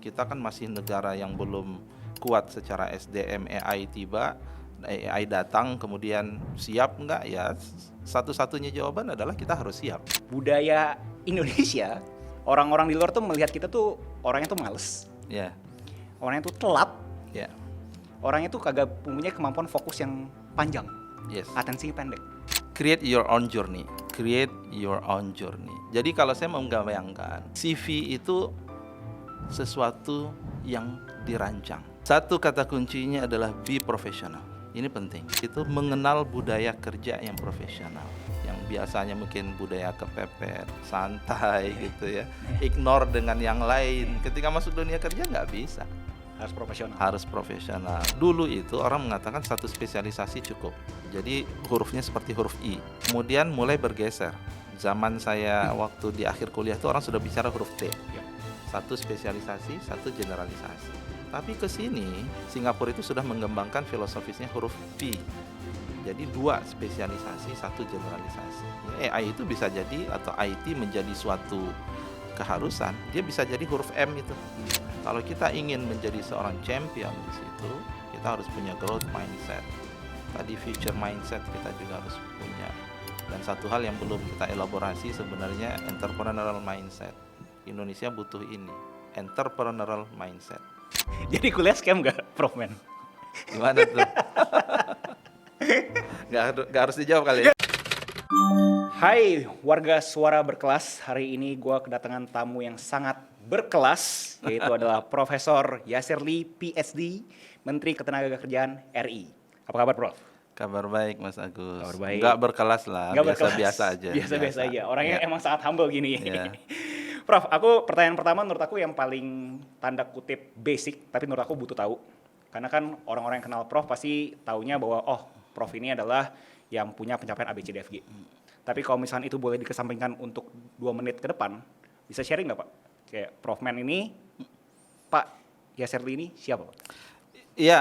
kita kan masih negara yang belum kuat secara SDM. AI tiba, AI datang, kemudian siap nggak? Ya satu-satunya jawaban adalah kita harus siap. Budaya Indonesia, orang-orang di luar tuh melihat kita tuh orangnya tuh males, Ya, orangnya tuh telat, ya, orangnya tuh kagak punya kemampuan fokus yang panjang, yes. atensinya pendek. Create your own journey. Create your own journey. Jadi kalau saya membayangkan, CV itu sesuatu yang dirancang. Satu kata kuncinya adalah be professional. Ini penting. Itu mengenal budaya kerja yang profesional. Yang biasanya mungkin budaya kepepet, santai gitu ya. Ignore dengan yang lain. Ketika masuk dunia kerja nggak bisa. Harus profesional. Harus profesional. Dulu itu orang mengatakan satu spesialisasi cukup. Jadi hurufnya seperti huruf I. Kemudian mulai bergeser. Zaman saya waktu di akhir kuliah itu orang sudah bicara huruf T. Satu spesialisasi, satu generalisasi. Tapi ke sini Singapura itu sudah mengembangkan filosofisnya huruf P. Jadi dua spesialisasi, satu generalisasi. AI itu bisa jadi atau IT menjadi suatu keharusan. Dia bisa jadi huruf M itu. Kalau kita ingin menjadi seorang champion di situ, kita harus punya growth mindset. Tadi future mindset kita juga harus punya. Dan satu hal yang belum kita elaborasi sebenarnya entrepreneurial mindset. Indonesia butuh ini, entrepreneurial mindset. Jadi kuliah scam nggak, Prof Men? Gimana tuh? Nggak harus dijawab kali ya? Hai warga Suara Berkelas, hari ini gue kedatangan tamu yang sangat berkelas, yaitu adalah Profesor Yasserly PhD, Menteri Ketenagakerjaan RI. Apa kabar, Prof? Kabar baik, Mas Agus. Kabar baik. Nggak berkelas lah, Nggak biasa-biasa berkelas. aja. Biasa-biasa aja, orangnya Ya. emang sangat humble gini. Ya. Prof, pertanyaan pertama menurut aku yang paling tanda kutip basic, tapi menurut aku butuh tahu. Karena kan orang-orang yang kenal Prof pasti taunya bahwa Prof ini adalah yang punya pencapaian ABCDFG. Tapi kalau misalnya itu boleh dikesampingkan untuk 2 menit ke depan, bisa sharing nggak Pak? Kayak Prof Men ini, Pak Yasserly ini siapa Pak? Iya,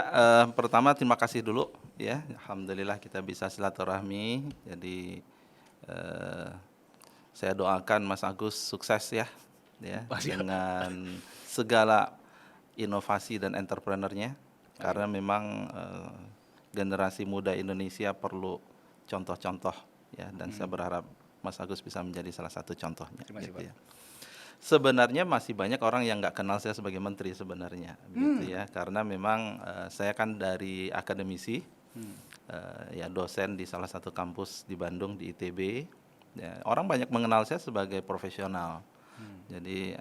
pertama terima kasih dulu ya. Alhamdulillah kita bisa silaturahmi. Jadi saya doakan Mas Agus sukses ya dengan segala inovasi dan entrepreneurnya. Karena memang generasi muda Indonesia perlu contoh-contoh ya, dan saya berharap Mas Agus bisa menjadi salah satu contohnya. Terima kasih, Gitu Pak. ya. Sebenarnya masih banyak orang yang nggak kenal saya sebagai menteri sebenarnya, gitu ya. Karena memang saya kan dari akademisi, ya dosen di salah satu kampus di Bandung di ITB. Ya, orang banyak mengenal saya sebagai profesional. Jadi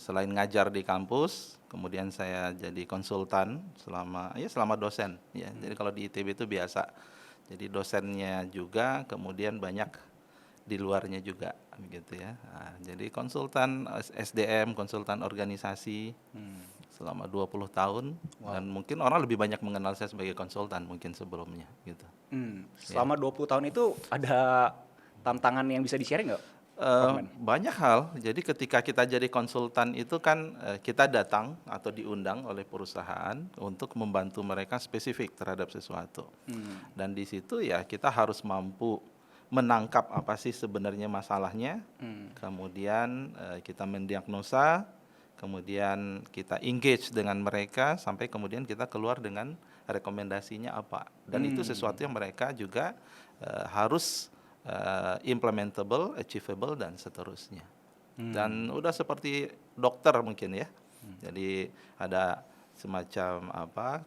selain ngajar di kampus, kemudian saya jadi konsultan selama dosen. Ya, jadi kalau di ITB itu biasa. Jadi dosennya juga, kemudian banyak di luarnya juga gitu ya. Nah, jadi konsultan SDM, konsultan organisasi selama 20 tahun. Dan mungkin orang lebih banyak mengenal saya sebagai konsultan mungkin sebelumnya gitu. Selama 20 tahun itu ada tantangan yang bisa di-sharing nggak? Banyak hal. Jadi ketika kita jadi konsultan itu kan kita datang atau diundang oleh perusahaan untuk membantu mereka spesifik terhadap sesuatu. Dan di situ ya kita harus mampu menangkap apa sih sebenarnya masalahnya, kemudian kita mendiagnosa, kemudian kita engage dengan mereka sampai kemudian kita keluar dengan rekomendasinya apa. Dan itu sesuatu yang mereka juga harus implementable, achievable dan seterusnya. Dan udah seperti dokter mungkin ya. Jadi ada semacam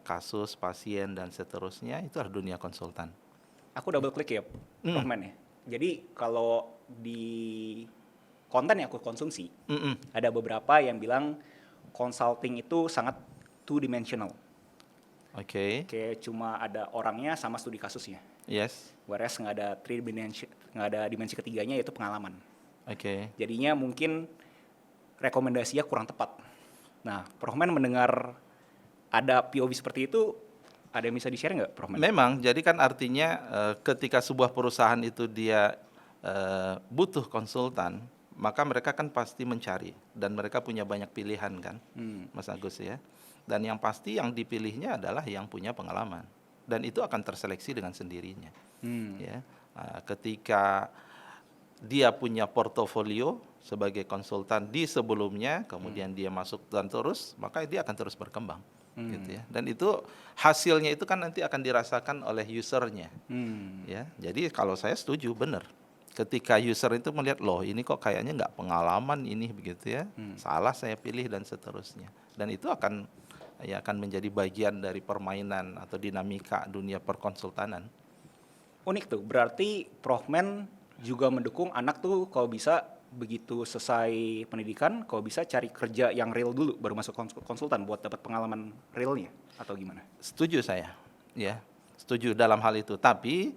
kasus pasien dan seterusnya, itu adalah dunia konsultan. Aku double klik ya, Prof Men ya. Jadi kalau di konten yang aku konsumsi, ada beberapa yang bilang consulting itu sangat two dimensional. Oke. Kayak cuma ada orangnya sama studi kasusnya. Yes. Whereas nggak ada dimensi ketiganya, yaitu pengalaman. Oke. Jadinya mungkin rekomendasinya kurang tepat. Nah, Prof Men mendengar ada POV seperti itu, ada yang bisa di-share nggak, Prof Men? Memang, jadi kan artinya ketika sebuah perusahaan itu dia butuh konsultan, maka mereka kan pasti mencari dan mereka punya banyak pilihan kan, Mas Agus ya. Dan yang pasti yang dipilihnya adalah yang punya pengalaman dan itu akan terseleksi dengan sendirinya. Ya, ketika dia punya portofolio sebagai konsultan di sebelumnya, kemudian dia masuk dan terus, maka dia akan terus berkembang. Gitu ya. Dan itu hasilnya itu kan nanti akan dirasakan oleh usernya. Ya, jadi kalau saya setuju, benar. Ketika user itu melihat, loh ini kok kayaknya nggak pengalaman ini begitu ya, salah saya pilih dan seterusnya. Dan itu akan menjadi bagian dari permainan atau dinamika dunia perkonsultanan. Unik tuh, berarti Prof Men juga mendukung anak tuh kalau bisa begitu selesai pendidikan, kalau bisa cari kerja yang real dulu baru masuk konsultan buat dapat pengalaman realnya atau gimana? Setuju saya, ya, setuju dalam hal itu. Tapi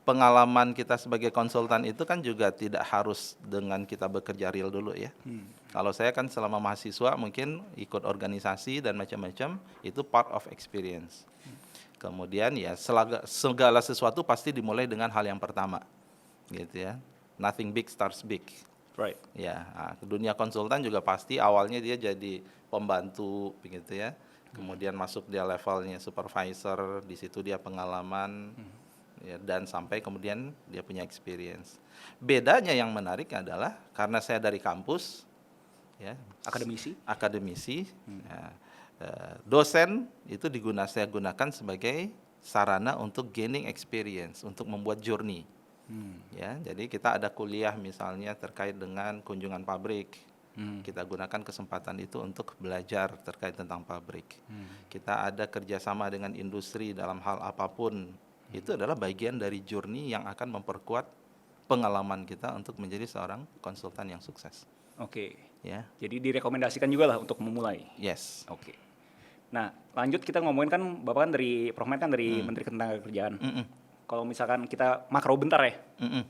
pengalaman kita sebagai konsultan itu kan juga tidak harus dengan kita bekerja real dulu ya. Kalau saya kan selama mahasiswa mungkin ikut organisasi dan macam-macam, itu part of experience. Kemudian ya segala sesuatu pasti dimulai dengan hal yang pertama, gitu ya. Nothing big starts big. Right. Ya, dunia konsultan juga pasti awalnya dia jadi pembantu, begitu ya. Kemudian masuk dia levelnya supervisor, di situ dia pengalaman, ya, dan sampai kemudian dia punya experience. Bedanya yang menarik adalah karena saya dari kampus, ya, akademisi, ya, dosen itu saya gunakan sebagai sarana untuk gaining experience, untuk membuat journey. Ya, jadi kita ada kuliah misalnya terkait dengan kunjungan pabrik. Kita gunakan kesempatan itu untuk belajar terkait tentang pabrik. Kita ada kerjasama dengan industri dalam hal apapun. Itu adalah bagian dari journey yang akan memperkuat pengalaman kita untuk menjadi seorang konsultan yang sukses. Oke. Ya. Jadi direkomendasikan juga lah untuk memulai. Yes. Oke. Nah, lanjut kita ngomongin kan Bapak kan dari Prof Men kan dari Menteri Ketenagakerjaan. Kalau misalkan kita makro bentar ya,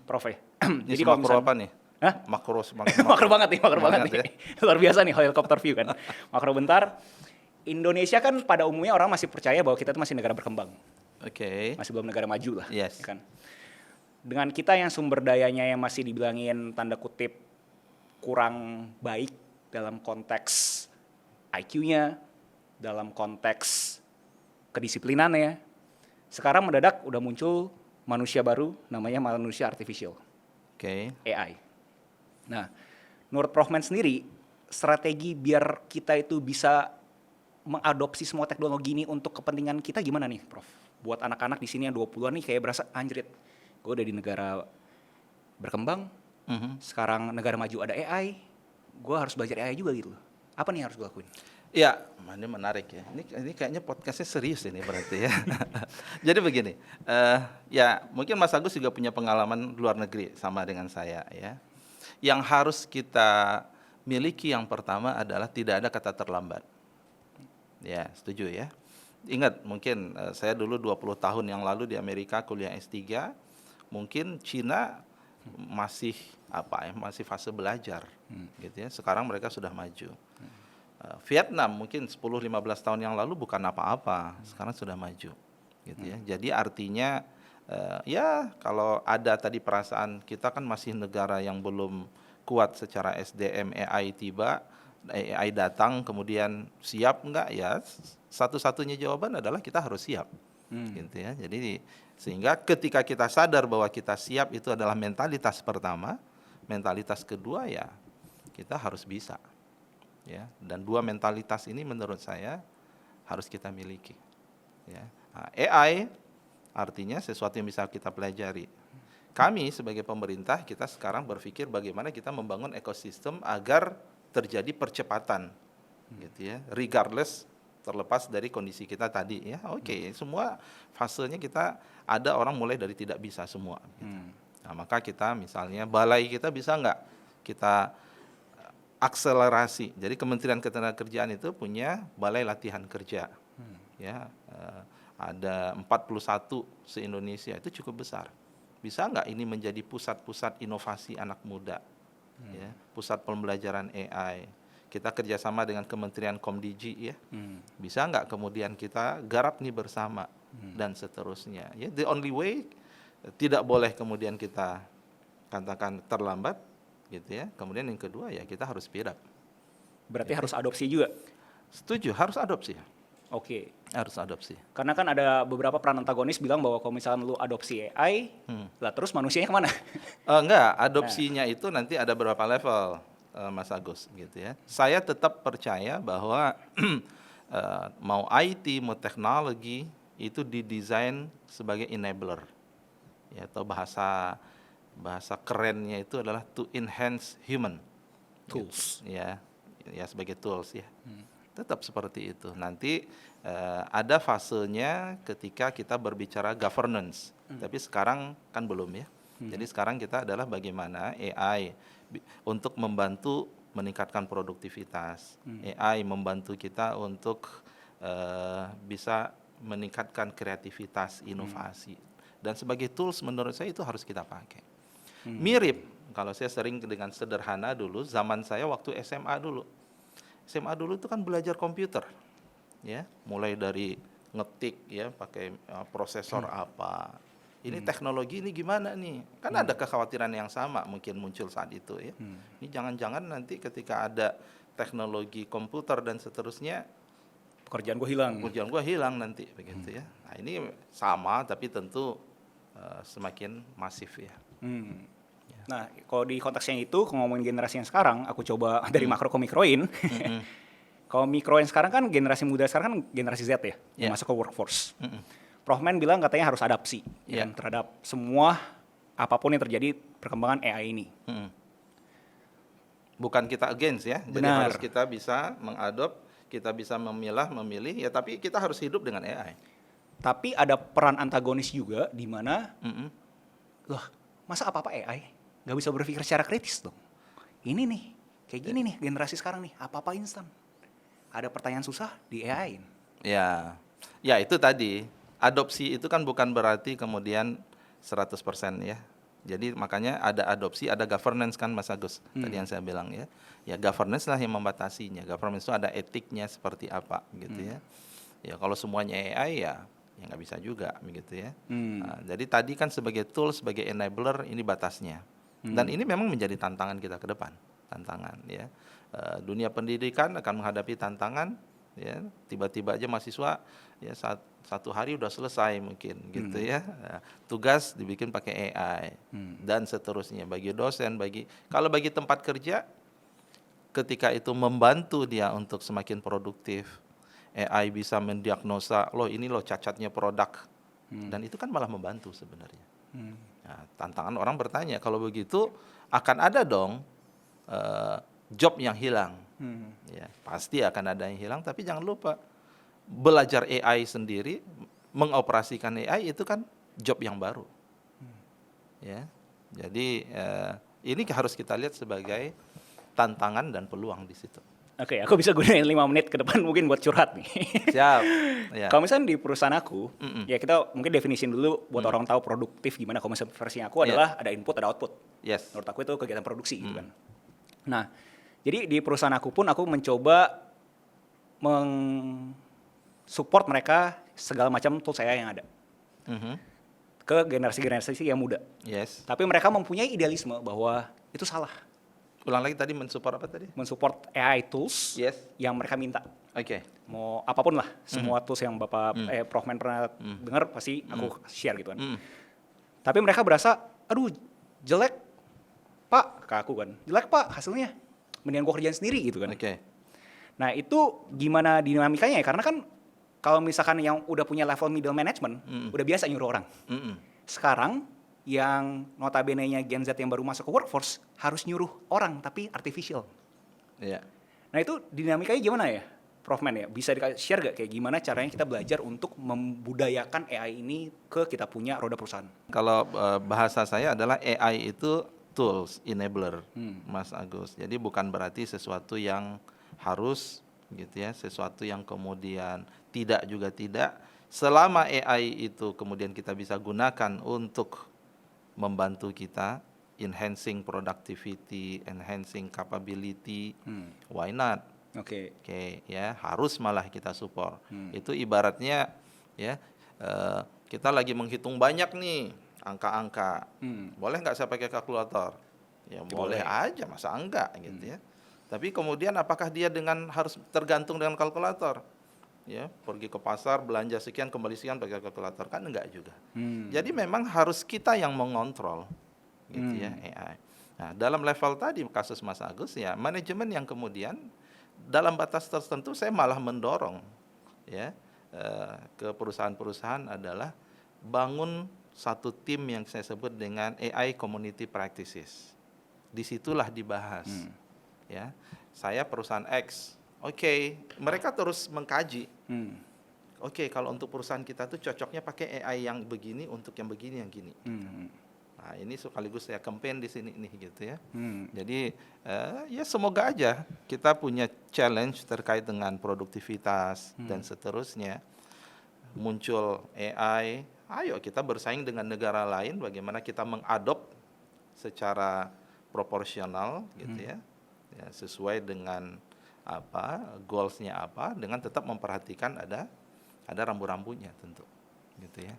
Prof ya. Jadi kalau makro apa nih? Hah? Makro banget nih. Ya. Luar biasa nih helikopter view kan. Makro bentar. Indonesia kan pada umumnya orang masih percaya bahwa kita itu masih negara berkembang. Oke. Masih belum negara maju lah. Yes. Ya kan? Dengan kita yang sumber dayanya yang masih dibilangin tanda kutip kurang baik dalam konteks IQ-nya, dalam konteks kedisiplinannya, sekarang mendadak udah muncul manusia baru namanya manusia artificial. Oke. AI. Nah, menurut Prof Men sendiri, strategi biar kita itu bisa mengadopsi semua teknologi ini untuk kepentingan kita gimana nih, Prof? Buat anak-anak di sini yang 20-an nih kayak berasa anjrit. Gue udah di negara berkembang, sekarang negara maju ada AI, gue harus belajar AI juga gitu loh. Apa nih yang harus gue lakuin? Ya, ini menarik ya. Ini kayaknya podcastnya serius ini berarti ya. Jadi begini, ya mungkin Mas Agus juga punya pengalaman luar negeri sama dengan saya ya. Yang harus kita miliki yang pertama adalah tidak ada kata terlambat. Ya, setuju ya. Ingat mungkin saya dulu 20 tahun yang lalu di Amerika kuliah S3, mungkin Cina masih masih fase belajar gitu ya. Sekarang mereka sudah maju. Vietnam mungkin 10-15 tahun yang lalu bukan apa-apa, sekarang sudah maju gitu ya. Jadi artinya ya kalau ada tadi perasaan kita kan masih negara yang belum kuat secara SDM, AI tiba, AI datang kemudian siap enggak, ya satu-satunya jawaban adalah kita harus siap gitu ya. Jadi sehingga ketika kita sadar bahwa kita siap itu adalah mentalitas pertama, mentalitas kedua ya kita harus bisa. Ya, dan dua mentalitas ini menurut saya harus kita miliki. Ya. Nah, AI artinya sesuatu yang bisa kita pelajari. Kami sebagai pemerintah kita sekarang berpikir bagaimana kita membangun ekosistem agar terjadi percepatan, gitu ya, regardless terlepas dari kondisi kita tadi ya. Oke, semua fasenya kita ada orang mulai dari tidak bisa semua. Gitu. Nah, maka kita misalnya balai kita bisa nggak kita akselerasi. Jadi Kementerian Ketenagakerjaan itu punya balai latihan kerja. Ya, ada 41 se-Indonesia, itu cukup besar. Bisa nggak ini menjadi pusat-pusat inovasi anak muda? Ya, pusat pembelajaran AI. Kita kerjasama dengan Kementerian Komdigi ya. Bisa nggak kemudian kita garap nih bersama dan seterusnya. Ya, the only way tidak boleh kemudian kita katakan terlambat. Gitu ya. Kemudian yang kedua ya kita harus speed up. Berarti harus adopsi juga. Setuju, harus adopsi. Oke. Harus adopsi. Karena kan ada beberapa peran antagonis bilang bahwa kalau misalkan lu adopsi AI, lah terus manusianya kemana? Enggak, adopsinya itu nanti ada berapa level, Mas Agus, gitu ya. Saya tetap percaya bahwa mau IT, mau teknologi itu didesain sebagai enabler, ya, atau bahasa kerennya itu adalah to enhance human Tools. gitu, ya sebagai tools ya. Tetap seperti itu. Nanti ada fasenya ketika kita berbicara governance, tapi sekarang kan belum ya. Jadi sekarang kita adalah bagaimana AI untuk membantu meningkatkan produktivitas. AI membantu kita untuk bisa meningkatkan kreativitas, inovasi. Dan sebagai tools menurut saya itu harus kita pakai. Mirip, kalau saya sering dengan sederhana dulu, zaman saya waktu SMA dulu. SMA dulu itu kan belajar komputer, ya, mulai dari ngetik ya, pakai prosesor apa. Ini teknologi ini gimana nih? Kan ada kekhawatiran yang sama mungkin muncul saat itu ya. Ini jangan-jangan nanti ketika ada teknologi komputer dan seterusnya, Pekerjaan gue hilang. pekerjaan gua hilang nanti begitu ya. Nah, ini sama tapi tentu semakin masif ya. Nah, kalau di konteksnya itu, kalau ngomongin generasi yang sekarang, aku coba dari makro ke mikroin. Kalau mikroin sekarang kan generasi muda sekarang kan generasi Z ya, yang masuk ke workforce. Prof Man bilang katanya harus adapsi ya kan, terhadap semua apapun yang terjadi perkembangan AI ini. Bukan kita against ya, jadi Benar. harus kita bisa mengadop, kita bisa memilah, memilih ya, tapi kita harus hidup dengan AI. Tapi ada peran antagonis juga di mana, loh, masa apa-apa AI? Gak bisa berpikir secara kritis dong. Ini nih, kayak gini nih generasi sekarang nih, apa-apa instan. Ada pertanyaan susah di AI. Ya, ya itu tadi, adopsi itu kan bukan berarti kemudian 100% ya. Jadi makanya ada adopsi, ada governance kan Mas Agus, tadi yang saya bilang ya. Ya governance lah yang membatasinya, governance itu ada etiknya seperti apa gitu ya. Ya kalau semuanya AI ya nggak bisa juga begitu ya. Nah, jadi tadi kan sebagai tool, sebagai enabler ini batasnya. Dan ini memang menjadi tantangan kita ke depan, tantangan ya. Dunia pendidikan akan menghadapi tantangan ya, tiba-tiba aja mahasiswa ya satu hari udah selesai mungkin gitu ya. Tugas dibikin pakai AI dan seterusnya. Bagi dosen, kalau bagi tempat kerja, ketika itu membantu dia untuk semakin produktif, AI bisa mendiagnosa, loh ini loh cacatnya produk, dan itu kan malah membantu sebenarnya. Nah, tantangan orang bertanya, kalau begitu akan ada dong job yang hilang. Ya, pasti akan ada yang hilang, tapi jangan lupa belajar AI sendiri, mengoperasikan AI itu kan job yang baru. Ya, jadi ini harus kita lihat sebagai tantangan dan peluang di situ. Oke, aku bisa gunain 5 menit ke depan mungkin buat curhat nih. Siap. Ya. Kalau misalnya di perusahaan aku, ya kita mungkin definisin dulu buat orang tahu produktif gimana. Kalau misalnya versi aku adalah ada input, ada output. Yes. Menurut aku itu kegiatan produksi gitu kan. Nah, jadi di perusahaan aku pun aku mencoba support mereka segala macam tools AI yang ada. Ke generasi-generasi yang muda. Yes. Tapi mereka mempunyai idealisme bahwa itu salah. Ulang lagi tadi, mensupport apa tadi? Mensupport AI tools Yes. yang mereka minta. Oke. Mau apapun lah, semua tools yang Bapak Prof Man pernah dengar pasti aku share gitu kan. Tapi mereka berasa, aduh jelek Pak, ke aku kan. Jelek Pak hasilnya, mendingan gue kerjain sendiri gitu kan. Oke. Nah itu gimana dinamikanya ya, karena kan kalau misalkan yang udah punya level middle management, udah biasa nyuruh orang. Sekarang yang notabene-nya Gen Z yang baru masuk ke workforce harus nyuruh orang tapi artificial. Iya. Nah itu dinamikanya gimana ya, Prof Man ya? Bisa di-share gak kayak gimana caranya kita belajar untuk membudayakan AI ini ke kita punya roda perusahaan? Kalau bahasa saya adalah AI itu tools, enabler, Mas Agus. Jadi bukan berarti sesuatu yang harus gitu ya, sesuatu yang kemudian tidak juga tidak. Selama AI itu kemudian kita bisa gunakan untuk membantu kita, enhancing productivity, enhancing capability, why not? Oke. Oke, ya harus malah kita support. Itu ibaratnya ya kita lagi menghitung banyak nih angka-angka. Boleh nggak saya pakai kalkulator? Ya boleh aja, masa enggak gitu ya. Tapi kemudian apakah dia harus tergantung dengan kalkulator? ya, pergi ke pasar belanja sekian kembali sekian pakai kalkulator, kan enggak juga. Jadi memang harus kita yang mengontrol gitu ya AI. Nah, dalam level tadi kasus Mas Agus ya, manajemen yang kemudian dalam batas tertentu saya malah mendorong ya ke perusahaan-perusahaan adalah bangun satu tim yang saya sebut dengan AI Community Practices. Disitulah dibahas ya. Saya perusahaan X, oke, mereka terus mengkaji. Oke, kalau untuk perusahaan kita tuh cocoknya pakai AI yang begini untuk yang begini yang gini. Nah, ini sekaligus saya campaign di sini nih gitu ya. Jadi ya semoga aja kita punya challenge terkait dengan produktivitas dan seterusnya. Muncul AI, ayo kita bersaing dengan negara lain bagaimana kita mengadop secara proporsional gitu ya. Ya, sesuai dengan apa goalsnya apa, dengan tetap memperhatikan ada rambu-rambunya tentu gitu ya.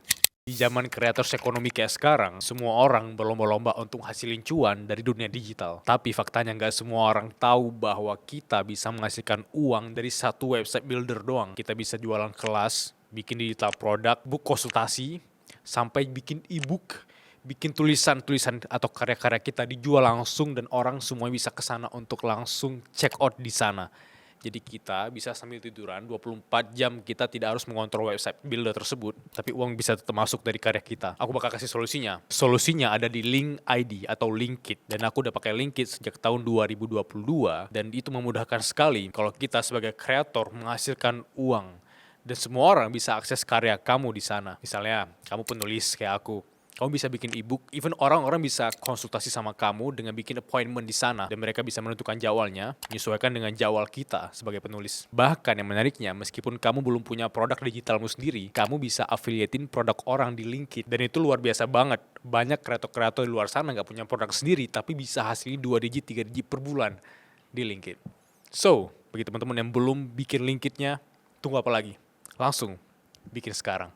Di zaman kreators ekonomi kayak sekarang, semua orang berlomba-lomba untuk hasilin cuan dari dunia digital. Tapi faktanya nggak semua orang tahu bahwa kita bisa menghasilkan uang dari satu website builder doang. Kita bisa jualan kelas, bikin digital produk, book konsultasi, sampai bikin e-book, bikin tulisan-tulisan atau karya-karya kita dijual langsung dan orang semua bisa ke sana untuk langsung check out di sana. Jadi kita bisa sambil tiduran 24 jam, kita tidak harus mengontrol website builder tersebut, tapi uang bisa tetap masuk dari karya kita. Aku bakal kasih solusinya. Solusinya ada di Link ID atau Linkit, dan aku udah pakai Linkit sejak tahun 2022, dan itu memudahkan sekali kalau kita sebagai kreator menghasilkan uang. Dan semua orang bisa akses karya kamu di sana. Misalnya, kamu penulis kayak aku. Kamu bisa bikin e-book, even orang-orang bisa konsultasi sama kamu dengan bikin appointment di sana. Dan mereka bisa menentukan jadwalnya, menyesuaikan dengan jadwal kita sebagai penulis. Bahkan yang menariknya, meskipun kamu belum punya produk digitalmu sendiri, kamu bisa affiliatein produk orang di Linkit. Dan itu luar biasa banget. Banyak kreator-kreator di luar sana nggak punya produk sendiri, tapi bisa hasilin 2 digit, 3 digit per bulan di Linkit. So, bagi teman-teman yang belum bikin Linkitnya, tunggu apa lagi? Langsung bikin sekarang.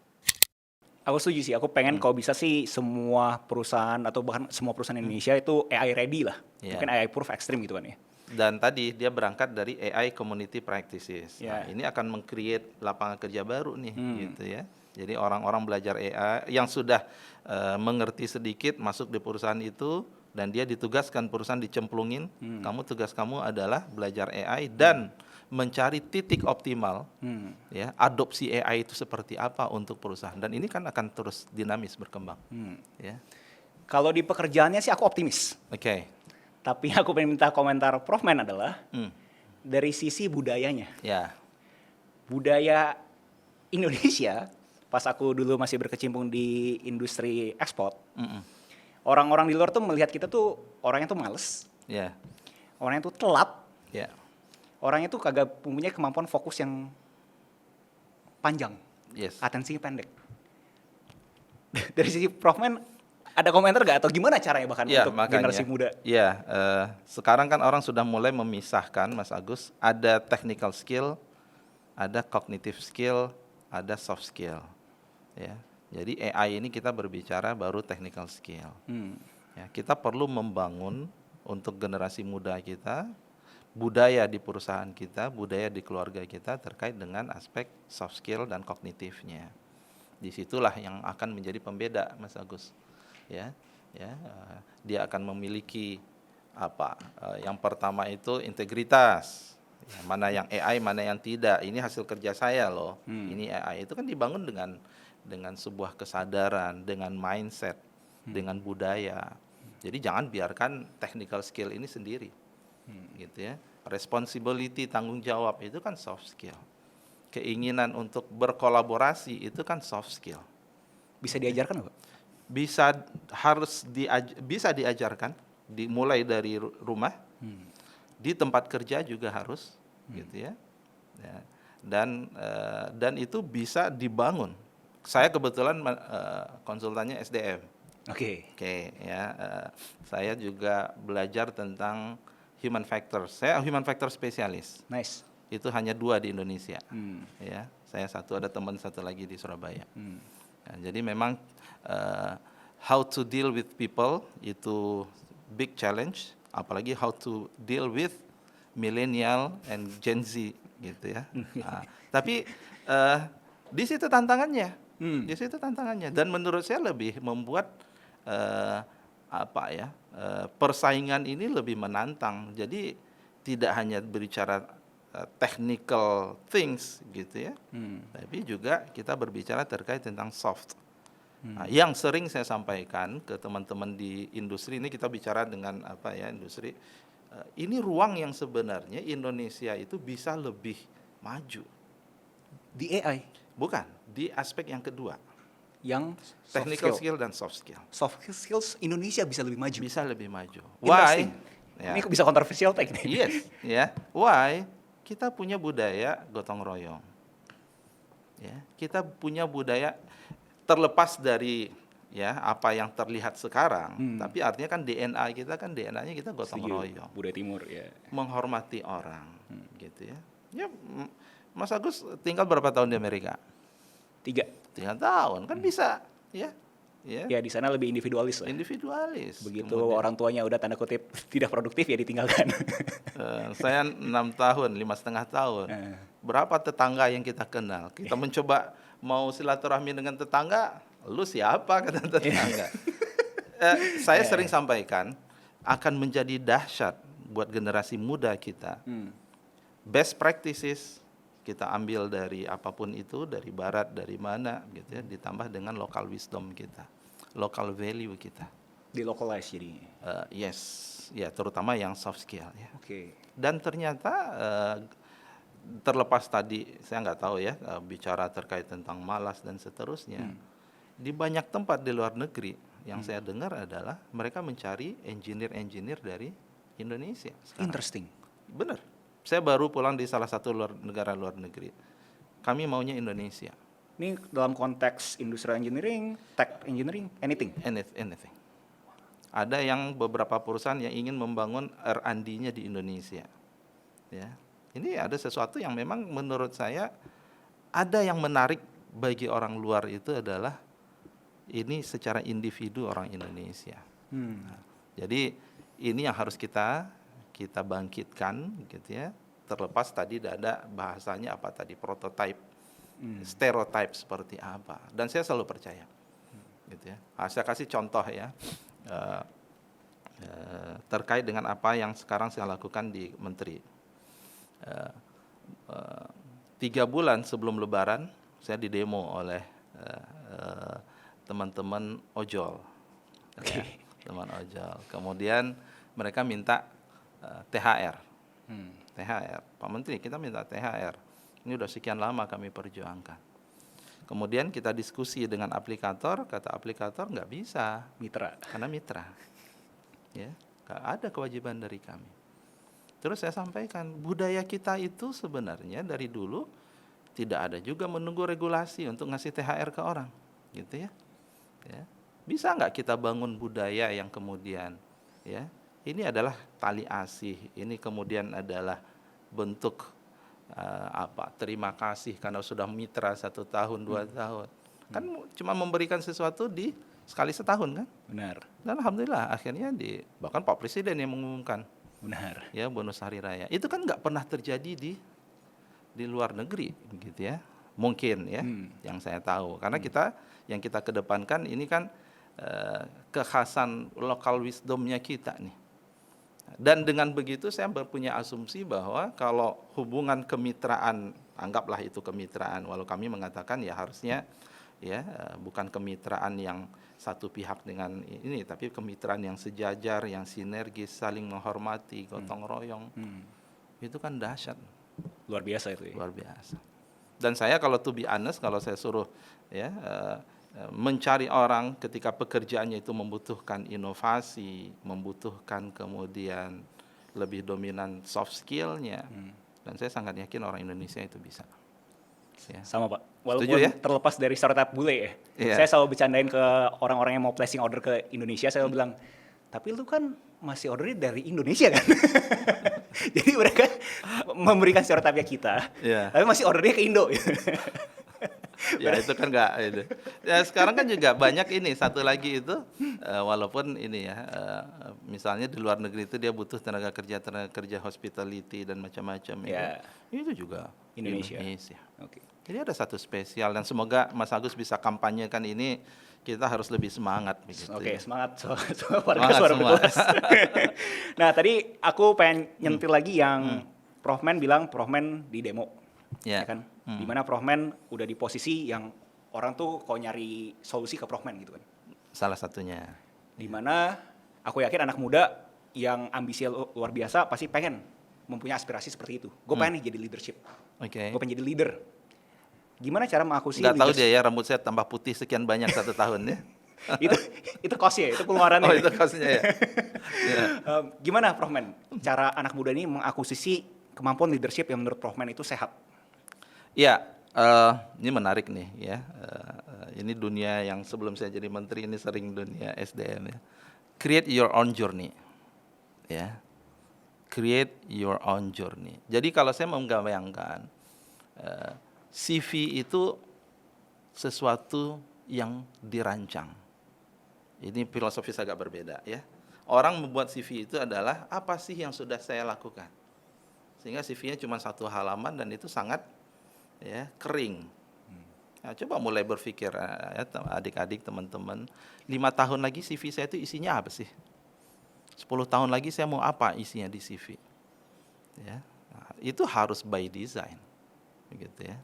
Aku setuju sih, aku pengen kalau bisa sih semua perusahaan atau bahkan semua perusahaan Indonesia itu AI ready lah. Mungkin AI proof ekstrim gitu kan ya. Dan tadi dia berangkat dari AI Community Practices. Nah, ini akan meng-create lapangan kerja baru nih gitu ya. Jadi orang-orang belajar AI yang sudah mengerti sedikit masuk di perusahaan itu, dan dia ditugaskan perusahaan dicemplungin, tugas kamu adalah belajar AI dan mencari titik optimal ya adopsi AI itu seperti apa untuk perusahaan, dan ini kan akan terus dinamis berkembang ya. Kalau di pekerjaannya sih aku optimis. Oke. Tapi aku pengen minta komentar Prof Man adalah dari sisi budayanya. Ya. Budaya Indonesia pas aku dulu masih berkecimpung di industri ekspor, orang-orang di luar tuh melihat kita tuh orangnya tuh males, orangnya tuh telat, orangnya tuh kagak punya kemampuan fokus yang panjang, atensinya pendek. Dari sisi Prof Man, ada komentar gak atau gimana caranya bahkan untuk generasi muda? Ya, sekarang kan orang sudah mulai memisahkan, Mas Agus, ada technical skill, ada cognitive skill, ada soft skill. Ya, jadi AI ini kita berbicara baru technical skill. Ya, kita perlu membangun untuk generasi muda kita budaya di perusahaan kita, budaya di keluarga kita terkait dengan aspek soft skill dan kognitifnya. Disitulah yang akan menjadi pembeda, Mas Agus. Dia akan memiliki apa? Yang pertama itu integritas. Ya, mana yang AI, mana yang tidak. Ini hasil kerja saya loh. Ini AI itu kan dibangun dengan sebuah kesadaran, dengan mindset, dengan budaya. Jadi jangan biarkan technical skill ini sendiri. Gitu ya. Responsibility, tanggung jawab itu kan soft skill. Keinginan untuk berkolaborasi itu kan soft skill. Bisa diajarkan nggak? Bisa diajarkan, dimulai dari rumah, di tempat kerja juga harus, gitu ya. Dan itu bisa dibangun. Saya kebetulan konsultannya SDM. Saya juga belajar tentang human factor. Saya human factor spesialis. Nice. Itu hanya 2 di Indonesia. Ya, saya satu, ada teman satu lagi di Surabaya. Nah, jadi memang how to deal with people itu big challenge, apalagi how to deal with millennial and Gen Z gitu ya. Tapi Eh, di situ tantangannya. Di situ tantangannya. Dan menurut saya lebih membuat persaingan ini lebih menantang. Jadi tidak hanya berbicara technical things gitu ya, tapi juga kita berbicara terkait tentang soft. Nah, yang sering saya sampaikan ke teman-teman di industri ini, kita bicara dengan industri, ini ruang yang sebenarnya Indonesia itu bisa lebih maju. Di AI Bukan, di aspek yang kedua, yang technical skill dan soft skill. soft skills Indonesia bisa lebih maju. Bisa lebih maju. Interesting. Why? Ya. Ini bisa kontroversial tag nih. Yes, ya. Why? Kita punya budaya gotong royong. Ya, kita punya budaya terlepas dari apa yang terlihat sekarang, tapi artinya kan DNA-nya kita gotong royong. Budaya Timur ya. Menghormati orang, gitu ya. Ya, Mas Agus tinggal berapa tahun di Amerika? 3 tahun, kan bisa, ya. Ya di sana lebih individualis lah. Individualis. Begitu Kemudian, orang tuanya udah tanda kutip tidak produktif ya ditinggalkan. saya 6 tahun, 5,5 tahun. Berapa tetangga yang kita kenal? Kita mencoba mau silaturahmi dengan tetangga, lu siapa kata tetangga? Saya sering sampaikan akan menjadi dahsyat buat generasi muda kita. Best practices kita ambil dari apapun itu, dari barat, dari mana gitu ya, ditambah dengan local wisdom kita, local value kita. Di localize jadinya. Yes, ya terutama yang soft skill ya. Oke. Dan ternyata terlepas tadi saya nggak tahu ya, bicara terkait tentang malas dan seterusnya, di banyak tempat di luar negeri yang saya dengar adalah mereka mencari engineer dari Indonesia sekarang. Interesting. Benar. Saya baru pulang di salah satu negara luar negeri. Kami maunya Indonesia. Ini dalam konteks industrial engineering, tech engineering, anything. Anything. Ada yang beberapa perusahaan yang ingin membangun R&D-nya di Indonesia. Ya. Ini ada sesuatu yang memang menurut saya ada yang menarik bagi orang luar itu adalah ini secara individu orang Indonesia. Nah, jadi ini yang harus kita bangkitkan gitu ya. Terlepas tadi ada bahasanya apa tadi, prototype, stereotype seperti apa. Dan saya selalu percaya gitu ya. Saya kasih contoh ya, terkait dengan apa yang sekarang saya lakukan di Menteri. 3 bulan sebelum Lebaran saya didemo oleh teman-teman ojol. Ya, teman ojol. Kemudian mereka minta THR. THR, Pak Menteri, kita minta THR. Ini udah sekian lama kami perjuangkan. Kemudian kita diskusi dengan aplikator, kata aplikator nggak bisa, Mitra. karena mitra. Ya, nggak ada kewajiban dari kami. Terus saya sampaikan, budaya kita itu sebenarnya dari dulu tidak ada juga menunggu regulasi untuk ngasih THR ke orang, gitu ya. Ya. Bisa nggak kita bangun budaya yang kemudian, ya, ini adalah tali asih, ini kemudian adalah bentuk terima kasih karena sudah mitra 1 tahun, 2 tahun. Kan cuma memberikan sesuatu di sekali setahun kan? Benar. Dan alhamdulillah akhirnya bahkan Pak Presiden yang mengumumkan. Benar. Ya, bonus hari raya. Itu kan nggak pernah terjadi di luar negeri gitu ya. Mungkin ya, yang saya tahu. Karena yang kita kedepankan ini kan kekhasan local wisdomnya kita nih. Dan dengan begitu saya punya asumsi bahwa kalau hubungan kemitraan, anggaplah itu kemitraan, walau kami mengatakan ya harusnya ya bukan kemitraan yang satu pihak dengan ini, tapi kemitraan yang sejajar, yang sinergis, saling menghormati, gotong royong. Itu kan dahsyat. Luar biasa itu ya. Luar biasa. Dan saya kalau to be honest, kalau saya suruh ya mencari orang ketika pekerjaannya itu membutuhkan inovasi, membutuhkan kemudian lebih dominan soft skill-nya, dan saya sangat yakin orang Indonesia itu bisa. Ya. Sama Pak. Walaupun Setuju, ya? terlepas dari stereotip bule ya. Iya. Saya selalu bercandain ke orang-orang yang mau placing order ke Indonesia, saya bilang, tapi lu kan masih ordernya dari Indonesia kan? Jadi mereka memberikan stereotipnya kita, Iya. tapi masih ordernya ke Indo. Ya itu kan enggak itu. Ya sekarang kan juga banyak ini, satu lagi itu walaupun ini ya misalnya di luar negeri itu dia butuh tenaga kerja hospitality dan macam-macam Ya. itu juga Indonesia. Indonesia. Oke. Jadi ada satu spesial dan semoga Mas Agus bisa kampanyekan ini, kita harus lebih semangat begitu. Oke, ya. semangat warga Semangat suara semua. bebas. Nah, tadi aku pengen nyentil lagi yang Prof Man bilang Prof Man di demo. Ya. Ya kan? Dimana Prof Man udah di posisi yang orang tuh kalau nyari solusi ke Prof Man gitu kan. Salah satunya. Dimana aku yakin anak muda yang ambisi luar biasa pasti pengen mempunyai aspirasi seperti itu. Gue pengen nih jadi leadership. Oke. Gue pengen jadi leader. Gimana cara mengakuisisi Nggak tahu dia leadership? ya, rambut saya tambah putih sekian banyak 1 tahun ya. itu cost ya, itu pengeluarannya. Oh, itu kosnya ya. Ya. Gimana Prof Man cara anak muda ini mengakuisisi kemampuan leadership yang menurut Prof Man itu sehat? Ya, ini menarik nih ya. Ini dunia yang sebelum saya jadi menteri ini sering dunia SDM ya. Create your own journey. Ya. Create your own journey. Jadi kalau saya membayangkan CV itu sesuatu yang dirancang. Ini filosofis agak berbeda ya. Orang membuat CV itu adalah apa sih yang sudah saya lakukan. Sehingga CV-nya cuma 1 halaman dan itu sangat ya kering. Nah, coba mulai berpikir ya, adik-adik, teman-teman, 5 tahun lagi CV saya itu isinya apa sih? 10 tahun lagi saya mau apa isinya di CV? Ya, nah, itu harus by design, begitu ya.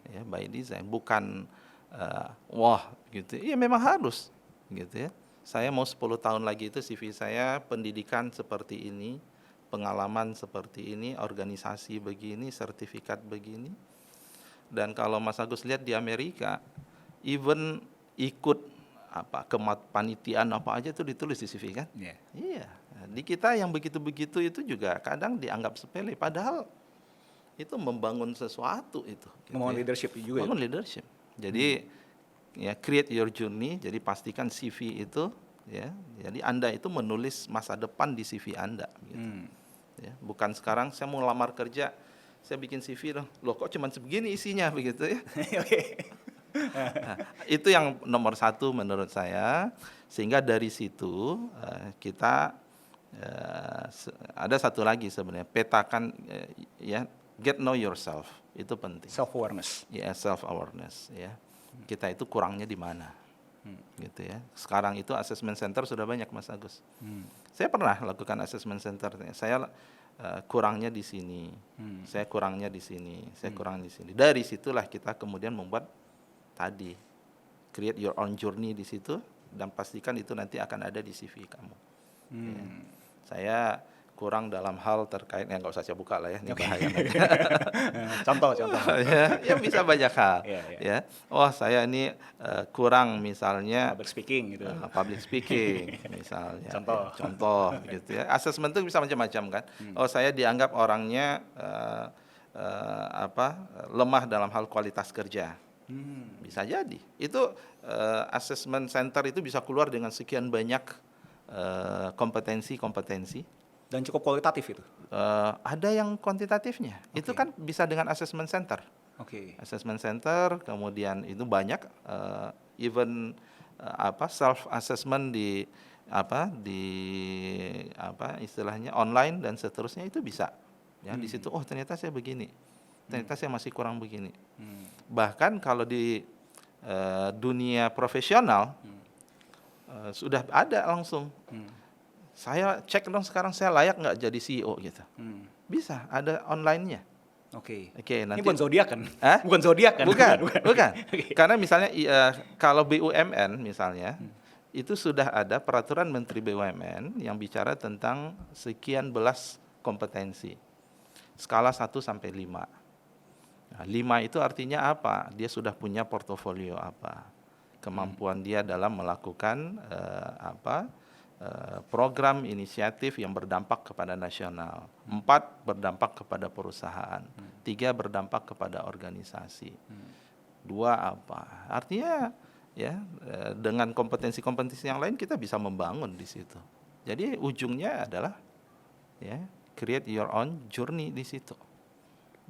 Ya, by design, bukan wah gitu. Iya memang harus, gitu ya. Saya mau 10 tahun lagi itu CV saya pendidikan seperti ini, pengalaman seperti ini, organisasi begini, sertifikat begini. Dan kalau Mas Agus lihat di Amerika, even ikut kepanitiaan apa aja itu ditulis di CV kan? Yeah. Iya. Di kita yang begitu-begitu itu juga kadang dianggap sepele, padahal itu membangun sesuatu itu. Gitu Membangun ya. leadership juga. Membangun leadership. Jadi ya create your journey. Jadi pastikan CV itu ya. Jadi Anda itu menulis masa depan di CV Anda. Gitu. Ya, bukan sekarang saya mau lamar kerja, saya bikin CV loh kok cuma sebegini isinya begitu ya. Oke. Nah, itu yang nomor 1 menurut saya. Sehingga dari situ kita ada satu lagi sebenarnya, petakan ya, get know yourself, itu penting. Self awareness. Ya, self awareness ya. Kita itu kurangnya di mana? Gitu ya. Sekarang itu assessment center sudah banyak Mas Agus. Saya pernah lakukan assessment center. Saya kurangnya di sini. Saya kurangnya di sini. Saya kurang di sini. Dari situlah kita kemudian membuat tadi create your own journey di situ dan pastikan itu nanti akan ada di CV kamu. Ya. Saya kurang dalam hal terkait nggak usah saya buka lah ya, ini bahaya. Contoh. Ya bisa banyak hal. Iya. Ya, oh saya ini kurang misalnya Public speaking gitu. public speaking misalnya. Contoh. Ya, contoh gitu ya. Assessment itu bisa macam-macam kan. Oh saya dianggap orangnya lemah dalam hal kualitas kerja. Bisa jadi. Itu assessment center itu bisa keluar dengan sekian banyak kompetensi. Dan cukup kualitatif itu. Ada yang kuantitatifnya. Itu kan bisa dengan assessment center. Oke. Assessment center, kemudian itu banyak even self assessment di istilahnya online dan seterusnya itu bisa. Ya, di situ ternyata saya begini. Ternyata saya masih kurang begini. Bahkan kalau di dunia profesional sudah ada langsung. Saya cek dong sekarang saya layak nggak jadi CEO gitu. Bisa, ada online-nya. Oke. Nanti Ini bukan zodiak kan? Hah? Bukan zodiak kan? Bukan. Oke. Karena misalnya kalau BUMN misalnya itu sudah ada peraturan Menteri BUMN yang bicara tentang sekian belas kompetensi. Skala 1 sampai 5. Nah, 5 itu artinya apa? Dia sudah punya portofolio apa? Kemampuan dia dalam melakukan program inisiatif yang berdampak kepada nasional. 4 berdampak kepada perusahaan. 3 berdampak kepada organisasi. 2 apa? Artinya ya dengan kompetensi-kompetensi yang lain kita bisa membangun di situ. Jadi ujungnya adalah ya create your own journey di situ.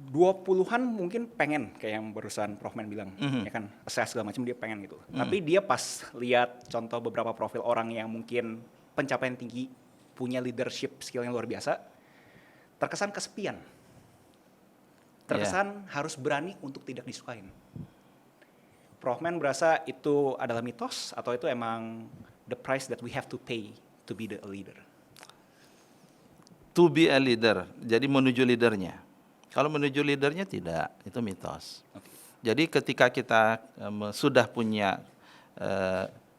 20-an mungkin pengen kayak yang barusan Prof Man bilang, ya kan, assess segala macam dia pengen gitu. Tapi dia pas lihat contoh beberapa profil orang yang mungkin pencapaian tinggi, punya leadership skill yang luar biasa, terkesan kesepian. terkesan harus berani untuk tidak disukain. Prof Man berasa itu adalah mitos atau itu emang the price that we have to pay to be the leader? To be a leader, jadi menuju leadernya. Kalau menuju leadernya tidak, itu mitos. Oke. Jadi ketika kita sudah punya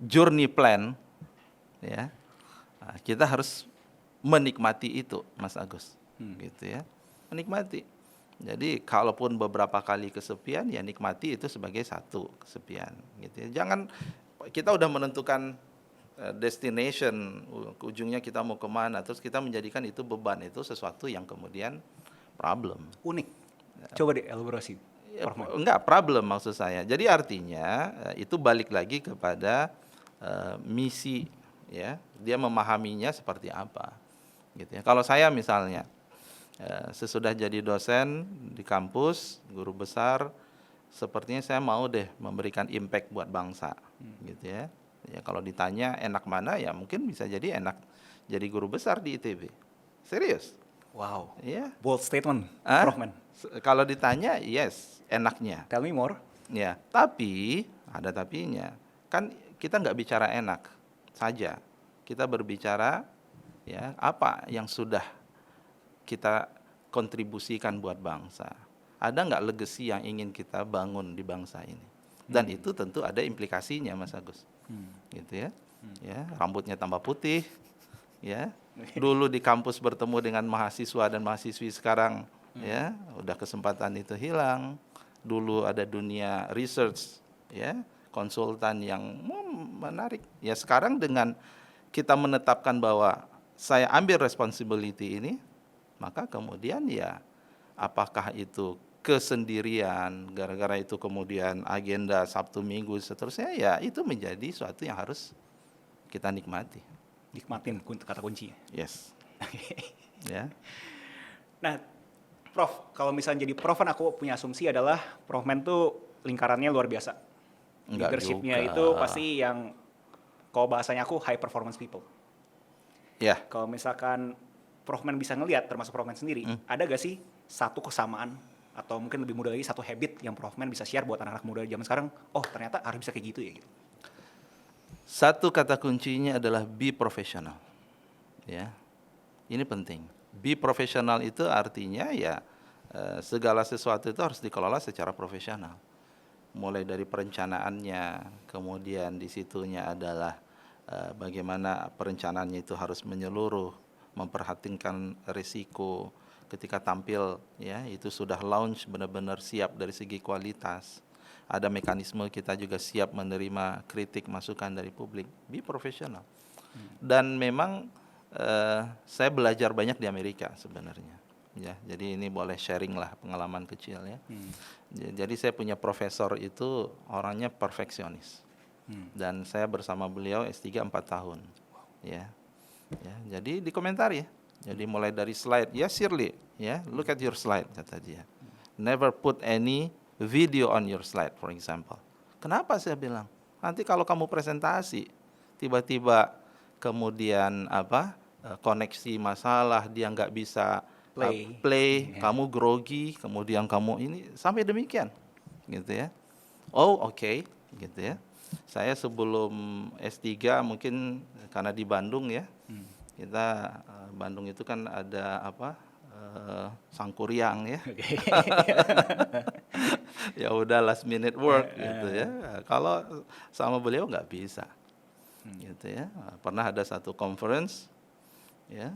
journey plan, ya, kita harus menikmati itu, Mas Agus, gitu ya, menikmati. Jadi kalaupun beberapa kali kesepian, ya nikmati itu sebagai satu kesepian, gitu ya. Jangan kita udah menentukan destination, ujungnya kita mau kemana, terus kita menjadikan itu beban, itu sesuatu yang kemudian problem. Unik. Coba deh elaborasi. Ya, Prof Man. enggak problem maksud saya. Jadi artinya itu balik lagi kepada misi, ya. Dia memahaminya seperti apa, gitu ya. Kalau saya misalnya sesudah jadi dosen di kampus, guru besar, sepertinya saya mau deh memberikan impact buat bangsa, gitu ya. Ya kalau ditanya enak mana, ya mungkin bisa jadi enak jadi guru besar di ITB. Serius? Wow. Ya. Bold statement, Ah, Prof Man. Kalau ditanya, yes, enaknya. Tell me more. Ya, tapi ada tapinya. Kan kita nggak bicara enak saja. Kita berbicara ya apa yang sudah kita kontribusikan buat bangsa. Ada nggak legacy yang ingin kita bangun di bangsa ini? Dan itu tentu ada implikasinya, Mas Agus. Gitu ya. Ya, rambutnya tambah putih, ya. Dulu di kampus bertemu dengan mahasiswa dan mahasiswi, sekarang ya udah kesempatan itu hilang. Dulu ada dunia research, ya, konsultan yang menarik. Ya sekarang dengan kita menetapkan bahwa saya ambil responsibility ini, maka kemudian ya apakah itu kesendirian, gara-gara itu kemudian agenda Sabtu Minggu seterusnya, ya itu menjadi suatu yang harus kita nikmati. Nikmatin kata kuncinya. Yes. Ya. Nah, Prof, kalau misalnya jadi Prof kan aku punya asumsi adalah Prof Man tuh lingkarannya luar biasa. Enggak Leadership-nya juga. itu pasti yang, kalau bahasanya aku, high performance people. Ya. Kalau misalkan Prof Man bisa ngelihat, termasuk Prof Man sendiri, ada gak sih satu kesamaan atau mungkin lebih mudah lagi satu habit yang Prof Man bisa share buat anak-anak muda zaman sekarang? Oh ternyata harus bisa kayak gitu ya gitu. Satu kata kuncinya adalah be professional. Ya. Ini penting. Be professional itu artinya ya segala sesuatu itu harus dikelola secara profesional. Mulai dari perencanaannya, kemudian di situnya adalah bagaimana perencanaannya itu harus menyeluruh, memperhatikan risiko, ketika tampil ya itu sudah launch benar-benar siap dari segi kualitas. Ada mekanisme kita juga siap menerima kritik masukan dari publik. Be profesional. Dan memang saya belajar banyak di Amerika sebenarnya. Ya, jadi ini boleh sharing lah pengalaman kecil ya. Jadi saya punya profesor itu orangnya perfeksionis. Dan saya bersama beliau S3 4 tahun. Ya. Ya, jadi dikomentari ya. Jadi mulai dari slide, ya Shirley, ya, look at your slide kata dia. Never put any video on your slide, for example. Kenapa saya bilang? Nanti kalau kamu presentasi, tiba-tiba kemudian koneksi masalah, dia nggak bisa play, kamu grogi, kemudian kamu ini sampai demikian, gitu ya. Oh oke, gitu ya. Saya sebelum S3 mungkin karena di Bandung ya, kita Bandung itu kan ada Sangkuriang ya. Ya udah last minute work gitu ya. Kalau sama beliau nggak bisa, gitu ya. Pernah ada satu conference, ya.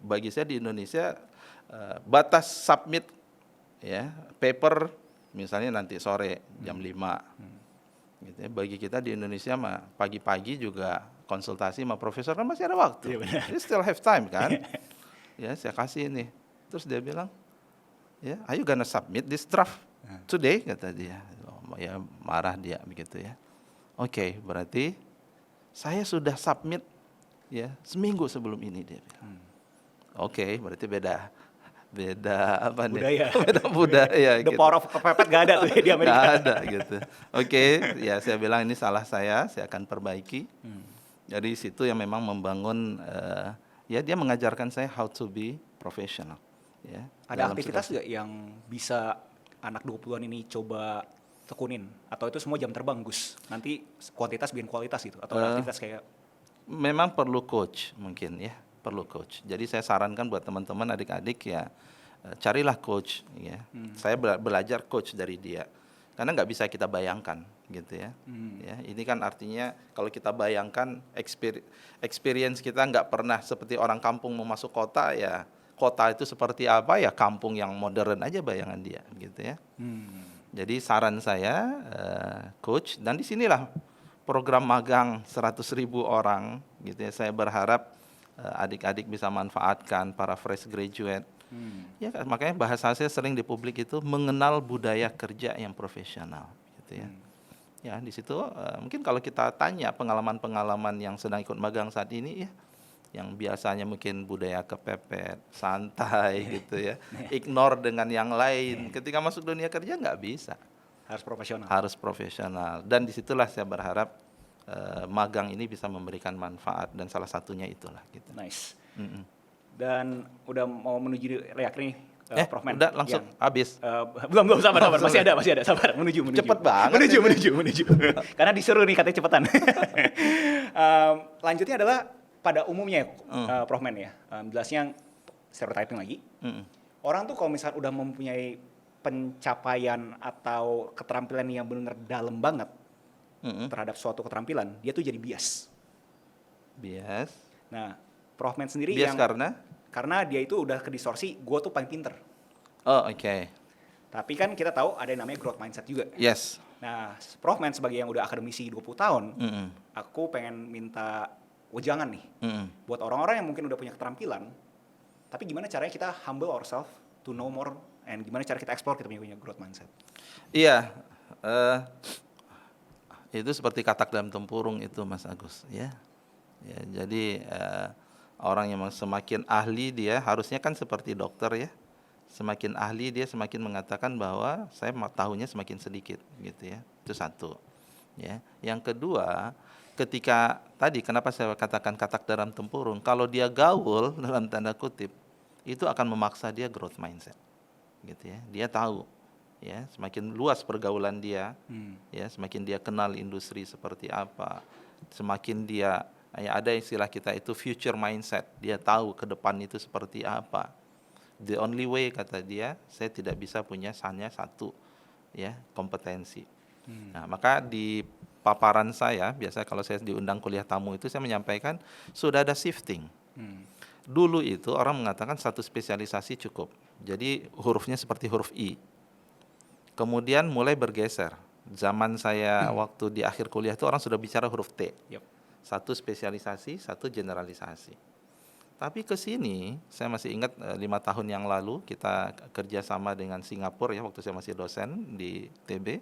Bagi saya di Indonesia batas submit ya paper misalnya nanti sore jam 5, gitu ya. Bagi kita di Indonesia mah pagi-pagi juga konsultasi sama profesor kan masih ada waktu. You still have time kan? Ya saya kasih ini. Terus dia bilang, ya, are you gonna submit this draft today? Kata dia. Ya marah dia begitu ya. Oke, berarti saya sudah submit ya seminggu sebelum ini, dia bilang. Oke, berarti beda apa budaya. nih? Beda budaya. The power of kepepet gak ada tuh di Amerika. Gak ada gitu. Oke, ya saya bilang ini salah saya akan perbaiki. Jadi situ yang memang membangun, ya dia mengajarkan saya how to be professional. ya. Ada dalam aktivitas situasi. nggak yang bisa anak 20-an ini coba tekunin? Atau itu semua jam terbang, Gus? Nanti kuantitas bikin kualitas gitu? Atau ada Eh, aktivitas kayak, Memang perlu coach mungkin ya, perlu coach. Jadi saya sarankan buat teman-teman adik-adik ya, carilah coach ya. Saya belajar coach dari dia. Karena nggak bisa kita bayangkan gitu ya. Ya, ini kan artinya kalau kita bayangkan experience kita nggak pernah seperti orang kampung mau masuk kota ya. Kota itu seperti apa ya, kampung yang modern aja bayangan dia gitu ya. Jadi saran saya coach, dan disinilah program magang 100.000 orang gitu ya. Saya berharap adik-adik bisa manfaatkan, para fresh graduate. Ya kan, makanya bahasa saya sering di publik itu mengenal budaya kerja yang profesional gitu ya. Ya di situ mungkin kalau kita tanya pengalaman-pengalaman yang sedang ikut magang saat ini ya, yang biasanya mungkin budaya kepepet, santai gitu ya, ignore dengan yang lain. Ketika masuk dunia kerja nggak bisa, harus profesional? harus profesional. Dan disitulah saya berharap magang ini bisa memberikan manfaat, dan salah satunya itulah gitu. Nice. Mm-mm. Dan udah mau menuju reak nih, Prof Men. Udah langsung Yang- habis. belum sabar, Oh, masih ada, sabar, menuju. Cepet banget menuju. Karena disuruh nih katanya cepetan. Lanjutnya adalah pada umumnya, Prof Men ya, jelasnya stereotyping lagi. Mm-mm. Orang tuh kalau misalnya udah mempunyai pencapaian atau keterampilan yang benar dalam banget Mm-mm. terhadap suatu keterampilan, dia tuh jadi bias. Bias. Nah, Prof Men sendiri Bias yang karena dia itu udah kedistorsi, gue tuh paling pinter. oh oke. Tapi kan kita tahu ada yang namanya growth mindset juga. Yes. Nah, Prof Men sebagai yang udah akademisi 20 tahun, Mm-mm. aku pengen minta wejangan nih Mm-mm. buat orang-orang yang mungkin udah punya keterampilan, tapi gimana caranya kita humble ourselves to know more, and gimana cara kita explore kita punya growth mindset. Iya, itu seperti katak dalam tempurung itu Mas Agus ya. Ya, jadi orang yang semakin ahli dia harusnya kan seperti dokter ya. Semakin ahli dia semakin mengatakan bahwa saya tahunya semakin sedikit gitu ya. Itu satu. Ya. Yang kedua, ketika tadi kenapa saya katakan katak dalam tempurung, kalau dia gaul dalam tanda kutip, itu akan memaksa dia growth mindset. Gitu ya. Dia tahu ya, semakin luas pergaulan dia, ya, semakin dia kenal industri seperti apa, semakin dia ya, ada istilah kita itu future mindset, dia tahu ke depan itu seperti apa. The only way kata dia, saya tidak bisa punya hanya satu ya kompetensi. Nah, maka di paparan saya biasa kalau saya diundang kuliah tamu itu saya menyampaikan sudah ada shifting. Dulu itu orang mengatakan satu spesialisasi cukup. Jadi hurufnya seperti huruf I. Kemudian mulai bergeser. Zaman saya waktu di akhir kuliah itu orang sudah bicara huruf T. Yep. Satu spesialisasi, satu generalisasi. Tapi ke sini, saya masih ingat 5 tahun yang lalu kita kerjasama dengan Singapura ya, waktu saya masih dosen di TB.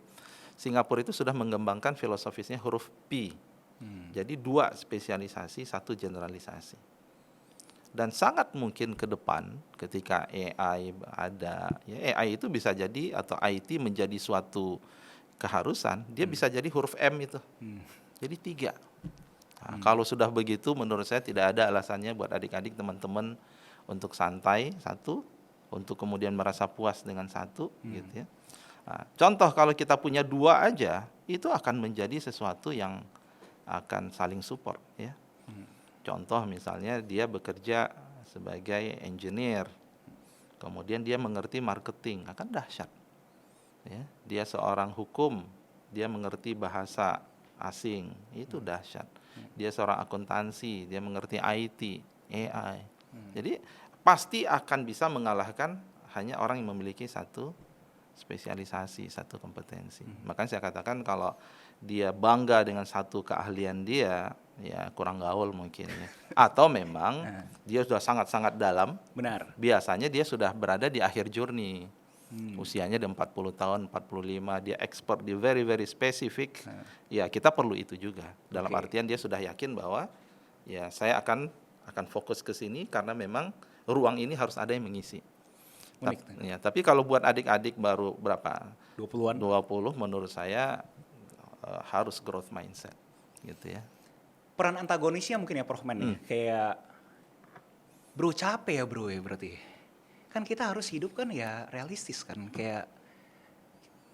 Singapura itu sudah mengembangkan filosofisnya huruf P. Jadi 2 spesialisasi, 1 generalisasi. Dan sangat mungkin ke depan ketika AI ada, ya AI itu bisa jadi atau IT menjadi suatu keharusan, dia bisa jadi huruf M itu. Jadi 3. Nah, kalau sudah begitu menurut saya tidak ada alasannya buat adik-adik teman-teman untuk santai satu, untuk kemudian merasa puas dengan satu gitu ya. Nah, contoh kalau kita punya 2 aja, itu akan menjadi sesuatu yang akan saling support ya. Contoh misalnya dia bekerja sebagai engineer, kemudian dia mengerti marketing, akan dahsyat. Ya, dia seorang hukum, dia mengerti bahasa asing, itu dahsyat. Dia seorang akuntansi, dia mengerti IT, AI. Jadi pasti akan bisa mengalahkan hanya orang yang memiliki satu spesialisasi, satu kompetensi. Makanya saya katakan kalau dia bangga dengan satu keahlian dia, ya kurang gaul mungkin ya. Atau memang dia sudah sangat-sangat dalam. Benar. Biasanya dia sudah berada di akhir journey. Usianya di 40 tahun, 45, dia expert di very very specific. Ya, kita perlu itu juga. Dalam artian dia sudah yakin bahwa ya saya akan fokus ke sini karena memang ruang ini harus ada yang mengisi. Tapi kalau buat adik-adik baru berapa? 20-an. 20 menurut saya harus growth mindset gitu ya. Peran antagonisnya mungkin ya Prof Men ya, kayak bro capek ya bro ya berarti. kan kita harus hidup kan ya realistis kan, kayak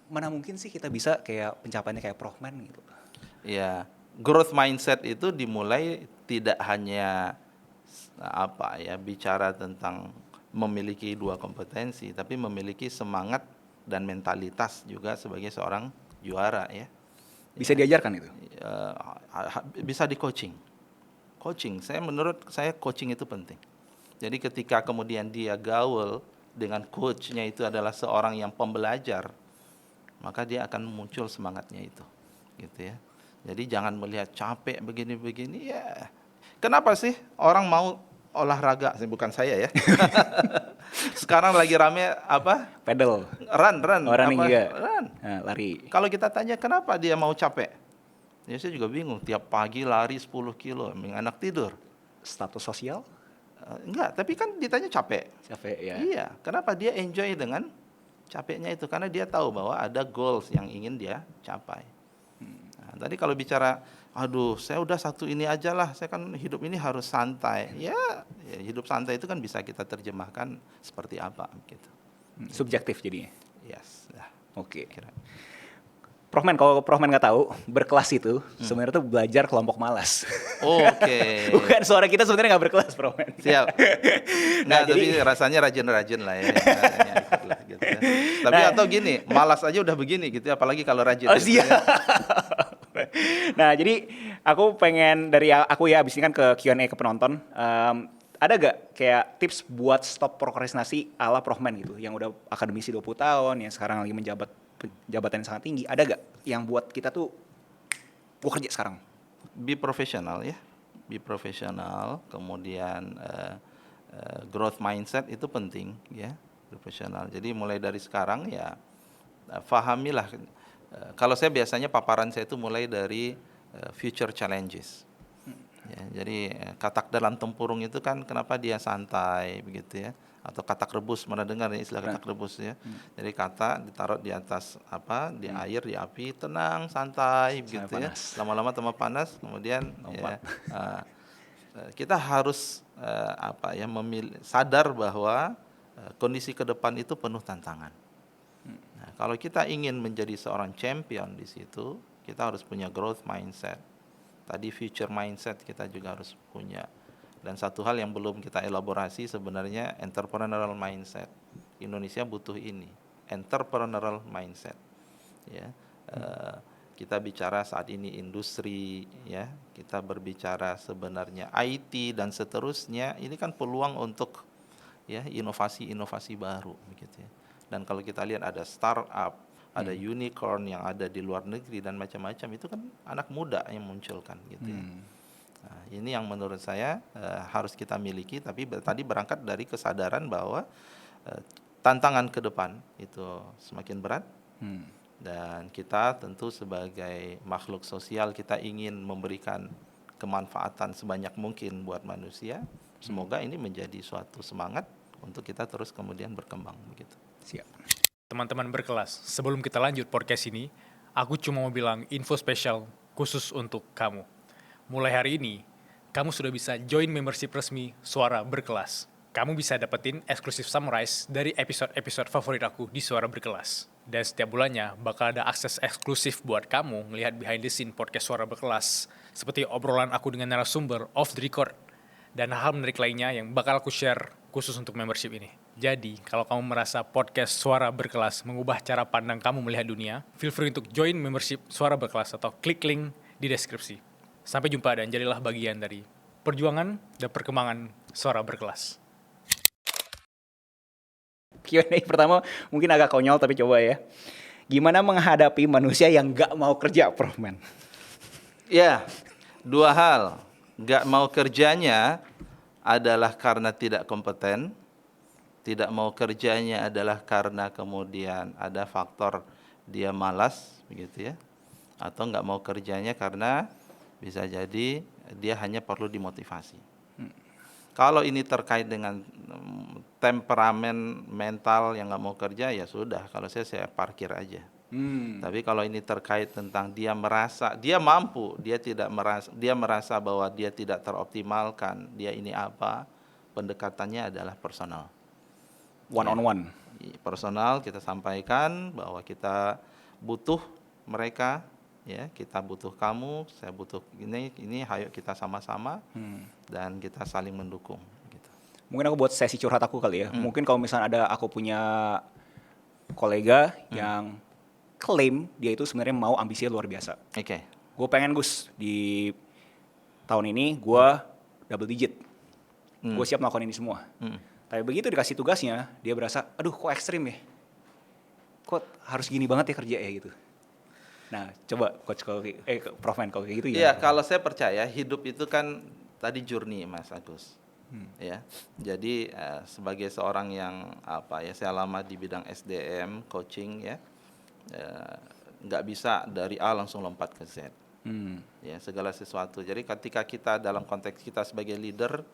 mana mungkin sih kita bisa kayak pencapaiannya kayak Prof-man gitu. Ya, growth mindset itu dimulai tidak hanya bicara tentang memiliki dua kompetensi, tapi memiliki semangat dan mentalitas juga sebagai seorang juara ya. Bisa diajarkan itu? Bisa di coaching. Menurut saya coaching itu penting. Jadi ketika kemudian dia gaul dengan coachnya itu adalah seorang yang pembelajar, maka dia akan muncul semangatnya itu, gitu ya. Jadi jangan melihat capek begini-begini ya. Kenapa sih orang mau olahraga? Bukan saya ya. Sekarang lagi rame Pedal. Run. Running juga. Run. Nah, lari. Kalau kita tanya kenapa dia mau capek? Ya saya juga bingung. Tiap pagi lari 10 kilo, anak tidur. Status sosial? Enggak, tapi kan ditanya capek. Capek ya. Iya, kenapa dia enjoy dengan capeknya itu? Karena dia tahu bahwa ada goals yang ingin dia capai. Nah, tadi kalau bicara, aduh saya udah satu ini aja lah, saya kan hidup ini harus santai. Ya hidup santai itu kan bisa kita terjemahkan seperti apa gitu. Subjektif jadinya. Yes. Nah, Oke. kira. Prof-man, kalau Prof-man nggak tahu, berkelas itu sebenarnya tuh belajar kelompok malas. Oke. Bukan, suara kita sebenarnya nggak berkelas, Prof-man. Siap. Nah, Tapi rasanya rajin-rajin lah ya. Rasanya ikut lah, gitu ya. Tapi atau gini, malas aja udah begini gitu, apalagi kalau rajin. Oh gitu siap. ya. Nah, jadi aku pengen dari aku ya, abis ini kan ke Q&A ke penonton. Ada gak kayak tips buat stop prokrastinasi ala Prof-man gitu, yang udah akademisi 20 tahun, yang sekarang lagi menjabat jabatan yang sangat tinggi, ada gak yang buat kita tuh gua kerja sekarang? Be profesional ya, be profesional, kemudian growth mindset itu penting ya, profesional. Jadi mulai dari sekarang ya fahamilah. Kalau saya biasanya paparan saya itu mulai dari future challenges. Ya, jadi katak dalam tempurung itu kan kenapa dia santai begitu ya, atau katak rebus, mana dengar ya istilah katak rebus ya. Jadi kata ditaruh di atas di air, di api, tenang, santai begitu ya. Lama-lama tambah panas, kemudian ya, kita harus sadar bahwa kondisi ke depan itu penuh tantangan. Nah, kalau kita ingin menjadi seorang champion di situ, kita harus punya growth mindset. Tadi future mindset kita juga harus punya. Dan satu hal yang belum kita elaborasi sebenarnya entrepreneurial mindset. Indonesia butuh ini, entrepreneurial mindset. Ya, kita bicara saat ini industri, ya, kita berbicara sebenarnya IT dan seterusnya. Ini kan peluang untuk ya inovasi-inovasi baru, begitu ya. Dan kalau kita lihat ada startup, ada unicorn yang ada di luar negeri dan macam-macam, itu kan anak muda yang munculkan gitu ya. Nah, ini yang menurut saya harus kita miliki, tapi tadi berangkat dari kesadaran bahwa tantangan ke depan itu semakin berat. Dan kita tentu sebagai makhluk sosial kita ingin memberikan kemanfaatan sebanyak mungkin buat manusia. Semoga ini menjadi suatu semangat untuk kita terus kemudian berkembang begitu. Siap. Teman-teman berkelas, sebelum kita lanjut podcast ini, aku cuma mau bilang info spesial khusus untuk kamu. Mulai hari ini, kamu sudah bisa join membership resmi Suara Berkelas. Kamu bisa dapetin eksklusif summarize dari episode-episode favorit aku di Suara Berkelas. Dan setiap bulannya bakal ada akses eksklusif buat kamu ngelihat behind the scene podcast Suara Berkelas, seperti obrolan aku dengan narasumber off the record, dan hal menarik lainnya yang bakal aku share khusus untuk membership ini. Jadi, kalau kamu merasa podcast Suara Berkelas mengubah cara pandang kamu melihat dunia, feel free untuk join membership Suara Berkelas atau klik link di deskripsi. Sampai jumpa dan jadilah bagian dari perjuangan dan perkembangan Suara Berkelas. Q&A pertama mungkin agak konyol tapi coba ya. Gimana menghadapi manusia yang gak mau kerja, Prof-man? Ya, dua hal. Gak mau kerjanya adalah karena tidak kompeten. Tidak mau kerjanya adalah karena kemudian ada faktor dia malas, begitu ya. Atau nggak mau kerjanya karena bisa jadi dia hanya perlu dimotivasi. Kalau ini terkait dengan temperamen mental yang nggak mau kerja, ya sudah. Kalau saya parkir aja. Tapi kalau ini terkait tentang dia merasa dia mampu, dia merasa bahwa dia tidak teroptimalkan, dia ini apa, pendekatannya adalah personal. one on one. Personal kita sampaikan bahwa kita butuh mereka, ya, kita butuh kamu, saya butuh ini, ayo kita sama-sama dan kita saling mendukung. Gitu. Mungkin aku buat sesi curhat aku kali ya. Mungkin kalau misalnya aku punya kolega yang klaim dia itu sebenarnya mau ambisinya luar biasa. Oke. Gue pengen Gus di tahun ini gue double digit. Gue siap melakukan ini semua. Tapi begitu dikasih tugasnya, dia berasa, aduh kok ekstrim ya? Kok harus gini banget ya kerja ya gitu. Nah, coba Coach Prof Men kalau kayak gitu ya. Iya, kalau saya percaya hidup itu kan tadi journey, Mas Agus. Ya. Jadi sebagai seorang yang saya lama di bidang SDM, coaching ya. Nggak bisa dari A langsung lompat ke Z. Ya, segala sesuatu. Jadi ketika kita dalam konteks kita sebagai leader,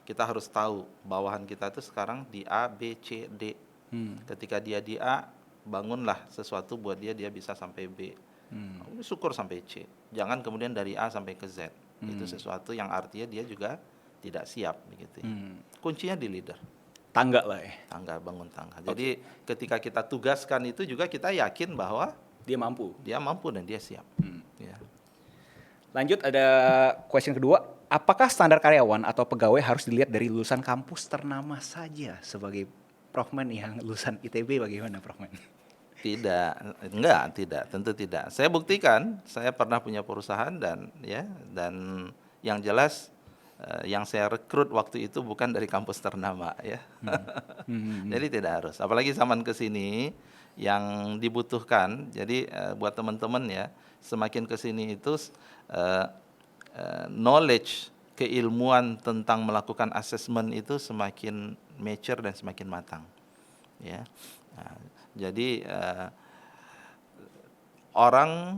kita harus tahu bawahan kita itu sekarang di A, B, C, D. Ketika dia di A, bangunlah sesuatu buat dia bisa sampai B. Syukur sampai C. Jangan kemudian dari A sampai ke Z. Itu sesuatu yang artinya dia juga tidak siap begitu. Kuncinya di leader. Tangga lah ya. Tangga, bangun tangga. Jadi ketika kita tugaskan itu juga kita yakin bahwa dia mampu dan dia siap. Ya. Lanjut ada question kedua. Apakah standar karyawan atau pegawai harus dilihat dari lulusan kampus ternama saja? Sebagai Prof Men yang lulusan ITB bagaimana Prof Men? Tidak, tentu tidak. Saya buktikan, saya pernah punya perusahaan dan yang jelas yang saya rekrut waktu itu bukan dari kampus ternama ya. Jadi tidak harus. Apalagi zaman kesini yang dibutuhkan. Jadi buat teman-teman ya, semakin kesini itu knowledge, keilmuan tentang melakukan assessment itu semakin mature dan semakin matang. Ya. Nah, jadi orang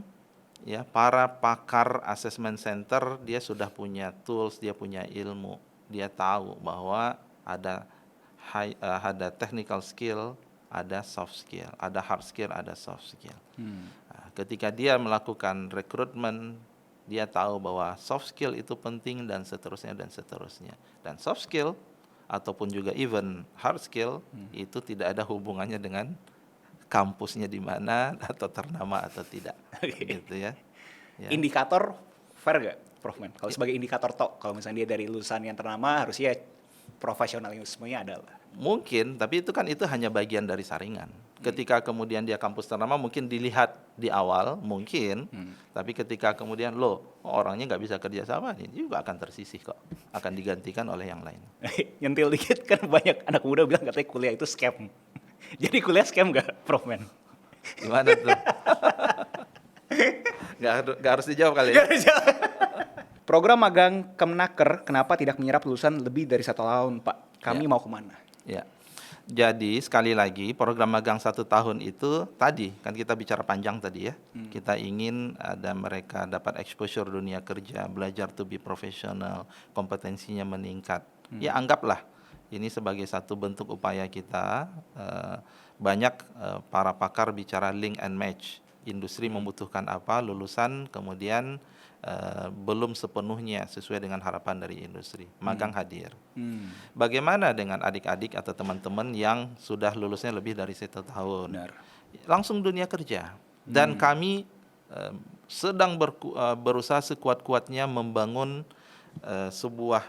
ya, para pakar assessment center dia sudah punya tools, dia punya ilmu, dia tahu bahwa ada technical skill, ada soft skill, ada hard skill, ada soft skill. Nah, ketika dia melakukan rekrutmen, dia tahu bahwa soft skill itu penting dan seterusnya. Dan soft skill ataupun juga even hard skill itu tidak ada hubungannya dengan kampusnya di mana atau ternama atau tidak. Gitu ya. Ya. Indikator fair gak Prof Men? Kalau sebagai indikator kalau misalnya dia dari lulusan yang ternama harusnya profesionalismenya ada lah. Mungkin, tapi itu hanya bagian dari saringan. Ketika kemudian dia kampus ternama mungkin dilihat di awal, mungkin. Tapi ketika kemudian orangnya nggak bisa kerja sama, ini juga akan tersisih kok. Akan digantikan oleh yang lain. Nyentil dikit kan banyak anak muda bilang katanya kuliah itu scam. Jadi kuliah scam nggak Prof Men? Gimana tuh? Nggak harus dijawab kali ya? Program magang Kemnaker kenapa tidak menyerap lulusan lebih dari 1 tahun Pak? Kami mau kemana? Ya. Jadi sekali lagi program magang 1 tahun itu tadi kan kita bicara panjang tadi ya. Kita ingin ada mereka dapat exposure dunia kerja, belajar to be professional, kompetensinya meningkat. Ya anggaplah ini sebagai satu bentuk upaya kita. Banyak para pakar bicara link and match. Industri membutuhkan apa, lulusan kemudian belum sepenuhnya sesuai dengan harapan dari industri. Magang hadir. Bagaimana dengan adik-adik atau teman-teman yang sudah lulusnya lebih dari 1 tahun? Benar. Langsung dunia kerja. Dan kami sedang berusaha sekuat-kuatnya membangun sebuah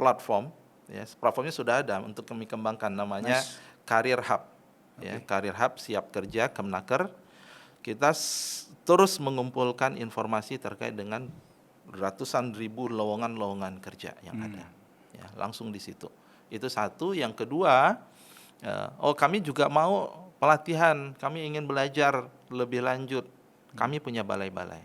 platform. Ya, platformnya sudah ada untuk kami kembangkan, namanya Career Hub. Ya, Career Hub siap kerja Kemnaker. Kita terus mengumpulkan informasi terkait dengan ratusan ribu lowongan kerja yang ada. Ya, langsung di situ. Itu satu. Yang kedua, kami juga mau pelatihan. Kami ingin belajar lebih lanjut. Kami punya balai-balai.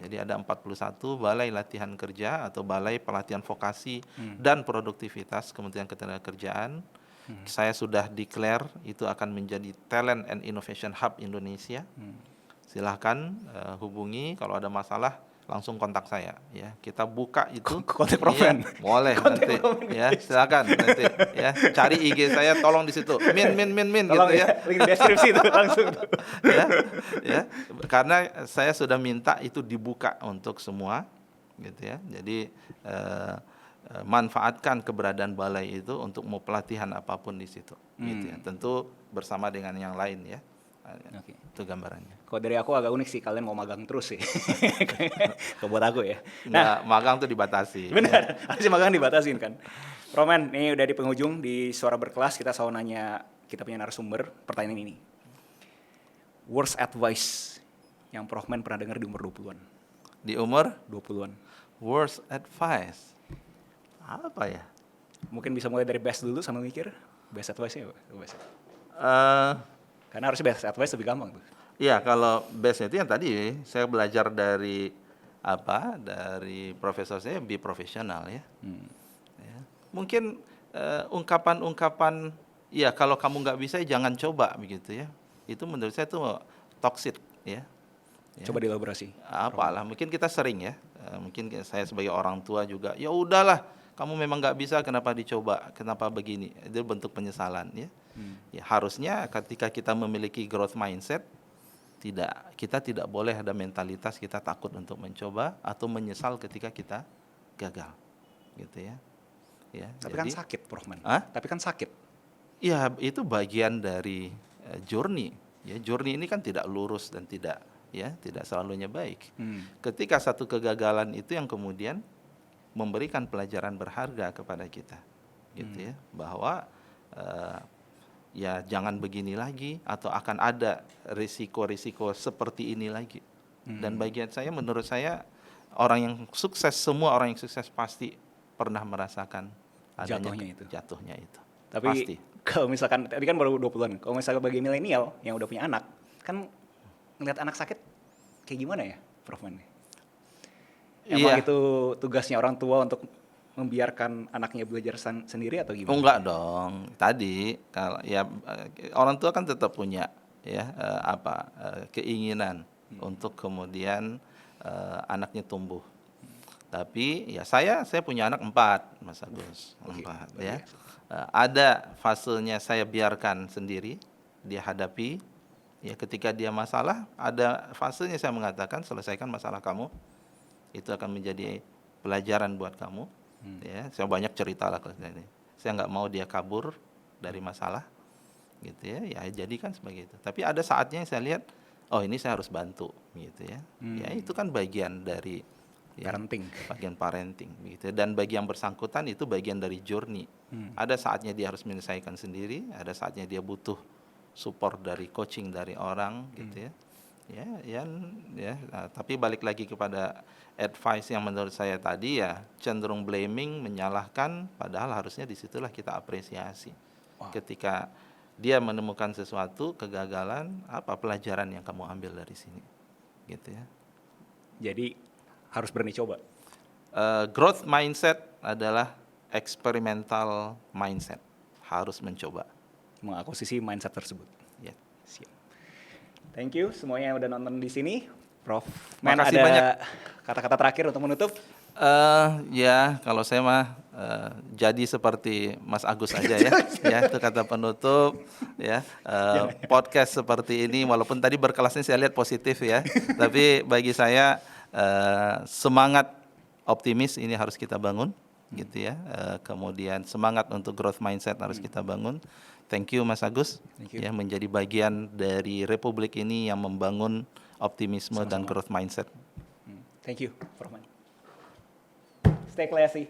Jadi ada 41 balai latihan kerja atau balai pelatihan vokasi dan produktivitas Kementerian Ketenagakerjaan. Saya sudah declare itu akan menjadi Talent and Innovation Hub Indonesia. Silahkan hubungi kalau ada masalah, langsung kontak saya ya. Kita buka itu. Kontak Prof Men. Boleh nanti ya, silakan nanti ya. Cari IG saya, tolong di situ. Min Tolong gitu ya. Link deskripsi itu langsung. ya. Karena saya sudah minta itu dibuka untuk semua gitu ya. Jadi manfaatkan keberadaan balai itu untuk mau pelatihan apapun di situ. Gitu ya. Tentu bersama dengan yang lain ya. Oke. Itu gambarannya. Kalau dari aku agak unik sih, kalian mau magang terus sih. Kalau buat aku ya. Nggak, magang tuh dibatasi. Benar, harusnya magang dibatasin kan. Roman, ini udah di penghujung di Suara Berkelas, kita selalu nanya kita punya narasumber pertanyaan ini. Worst advice yang Prof Man pernah dengar di umur 20-an? Di umur 20-an. worst advice. Apa ya? Mungkin bisa mulai dari best dulu sambil mikir. Best advice-nya apa? Best. Eh Karena harusnya best advice lebih gampang tuh. Iya, kalau base itu yang tadi saya belajar dari dari profesor saya, be profesional ya. Ya. Mungkin ungkapan-ungkapan, ya kalau kamu nggak bisa jangan coba begitu ya. Itu menurut saya itu toxic ya. Ya. Coba dielaborasi. Apalah, mungkin kita sering ya. Mungkin saya sebagai orang tua juga, ya udahlah, kamu memang nggak bisa, kenapa dicoba, kenapa begini? Itu bentuk penyesalan ya. Ya harusnya ketika kita memiliki growth mindset, kita tidak boleh ada mentalitas kita takut untuk mencoba atau menyesal ketika kita gagal, gitu ya. Ya, Tapi kan sakit, Prof Man. Hah? Tapi kan sakit. Ya itu bagian dari journey. Ya, journey ini kan tidak lurus dan tidak selalunya baik. Ketika satu kegagalan itu yang kemudian memberikan pelajaran berharga kepada kita, gitu ya, bahwa ya jangan begini lagi atau akan ada risiko-risiko seperti ini lagi. Dan menurut saya semua orang yang sukses pasti pernah merasakan adanya jatuhnya itu. Tapi pasti. kalau misalkan, tadi kan baru 20-an, kalau misalkan bagi milenial yang udah punya anak, kan ngeliat anak sakit kayak gimana ya, Prof Man? Emang itu tugasnya orang tua untuk membiarkan anaknya belajar sendiri atau gimana? Enggak dong. Tadi kalau ya orang tua kan tetap punya keinginan untuk kemudian anaknya tumbuh. Tapi ya saya punya anak 4, Mas Agus. 4 ya. Ada fasenya saya biarkan sendiri, dia hadapi. Ya ketika dia masalah, ada fasenya saya mengatakan selesaikan masalah kamu. Itu akan menjadi pelajaran buat kamu. Ya, saya banyak cerita lah kalau ini. Saya nggak mau dia kabur dari masalah, gitu ya. Ya jadikan sebagai itu. Tapi ada saatnya saya lihat, oh ini saya harus bantu, gitu ya. Ya itu kan bagian dari bagian parenting, gitu. Dan bagi yang bersangkutan itu bagian dari journey. Ada saatnya dia harus menyelesaikan sendiri, ada saatnya dia butuh support dari coaching dari orang, gitu ya. Tapi balik lagi kepada advice yang menurut saya tadi ya cenderung blaming, menyalahkan, padahal harusnya disitulah kita apresiasi. Ketika dia menemukan sesuatu kegagalan, apa pelajaran yang kamu ambil dari sini, gitu ya. Jadi harus berani coba. Growth mindset adalah experimental mindset, harus mencoba. Mengakuisisi mindset tersebut. Ya. Siap. Thank you semuanya yang udah nonton di sini. Prof Man, Makasih ada banyak. kata-kata terakhir untuk menutup? Ya kalau saya mah jadi seperti Mas Agus aja ya. Ya itu kata penutup ya. Podcast seperti ini walaupun tadi berkelasnya saya lihat positif ya, tapi bagi saya semangat optimis ini harus kita bangun, gitu ya. Kemudian semangat untuk growth mindset harus kita bangun. Thank you Mas Agus ya menjadi bagian dari Republik ini yang membangun optimisme dan growth mindset. Thank you, Prof Man. Stay classy.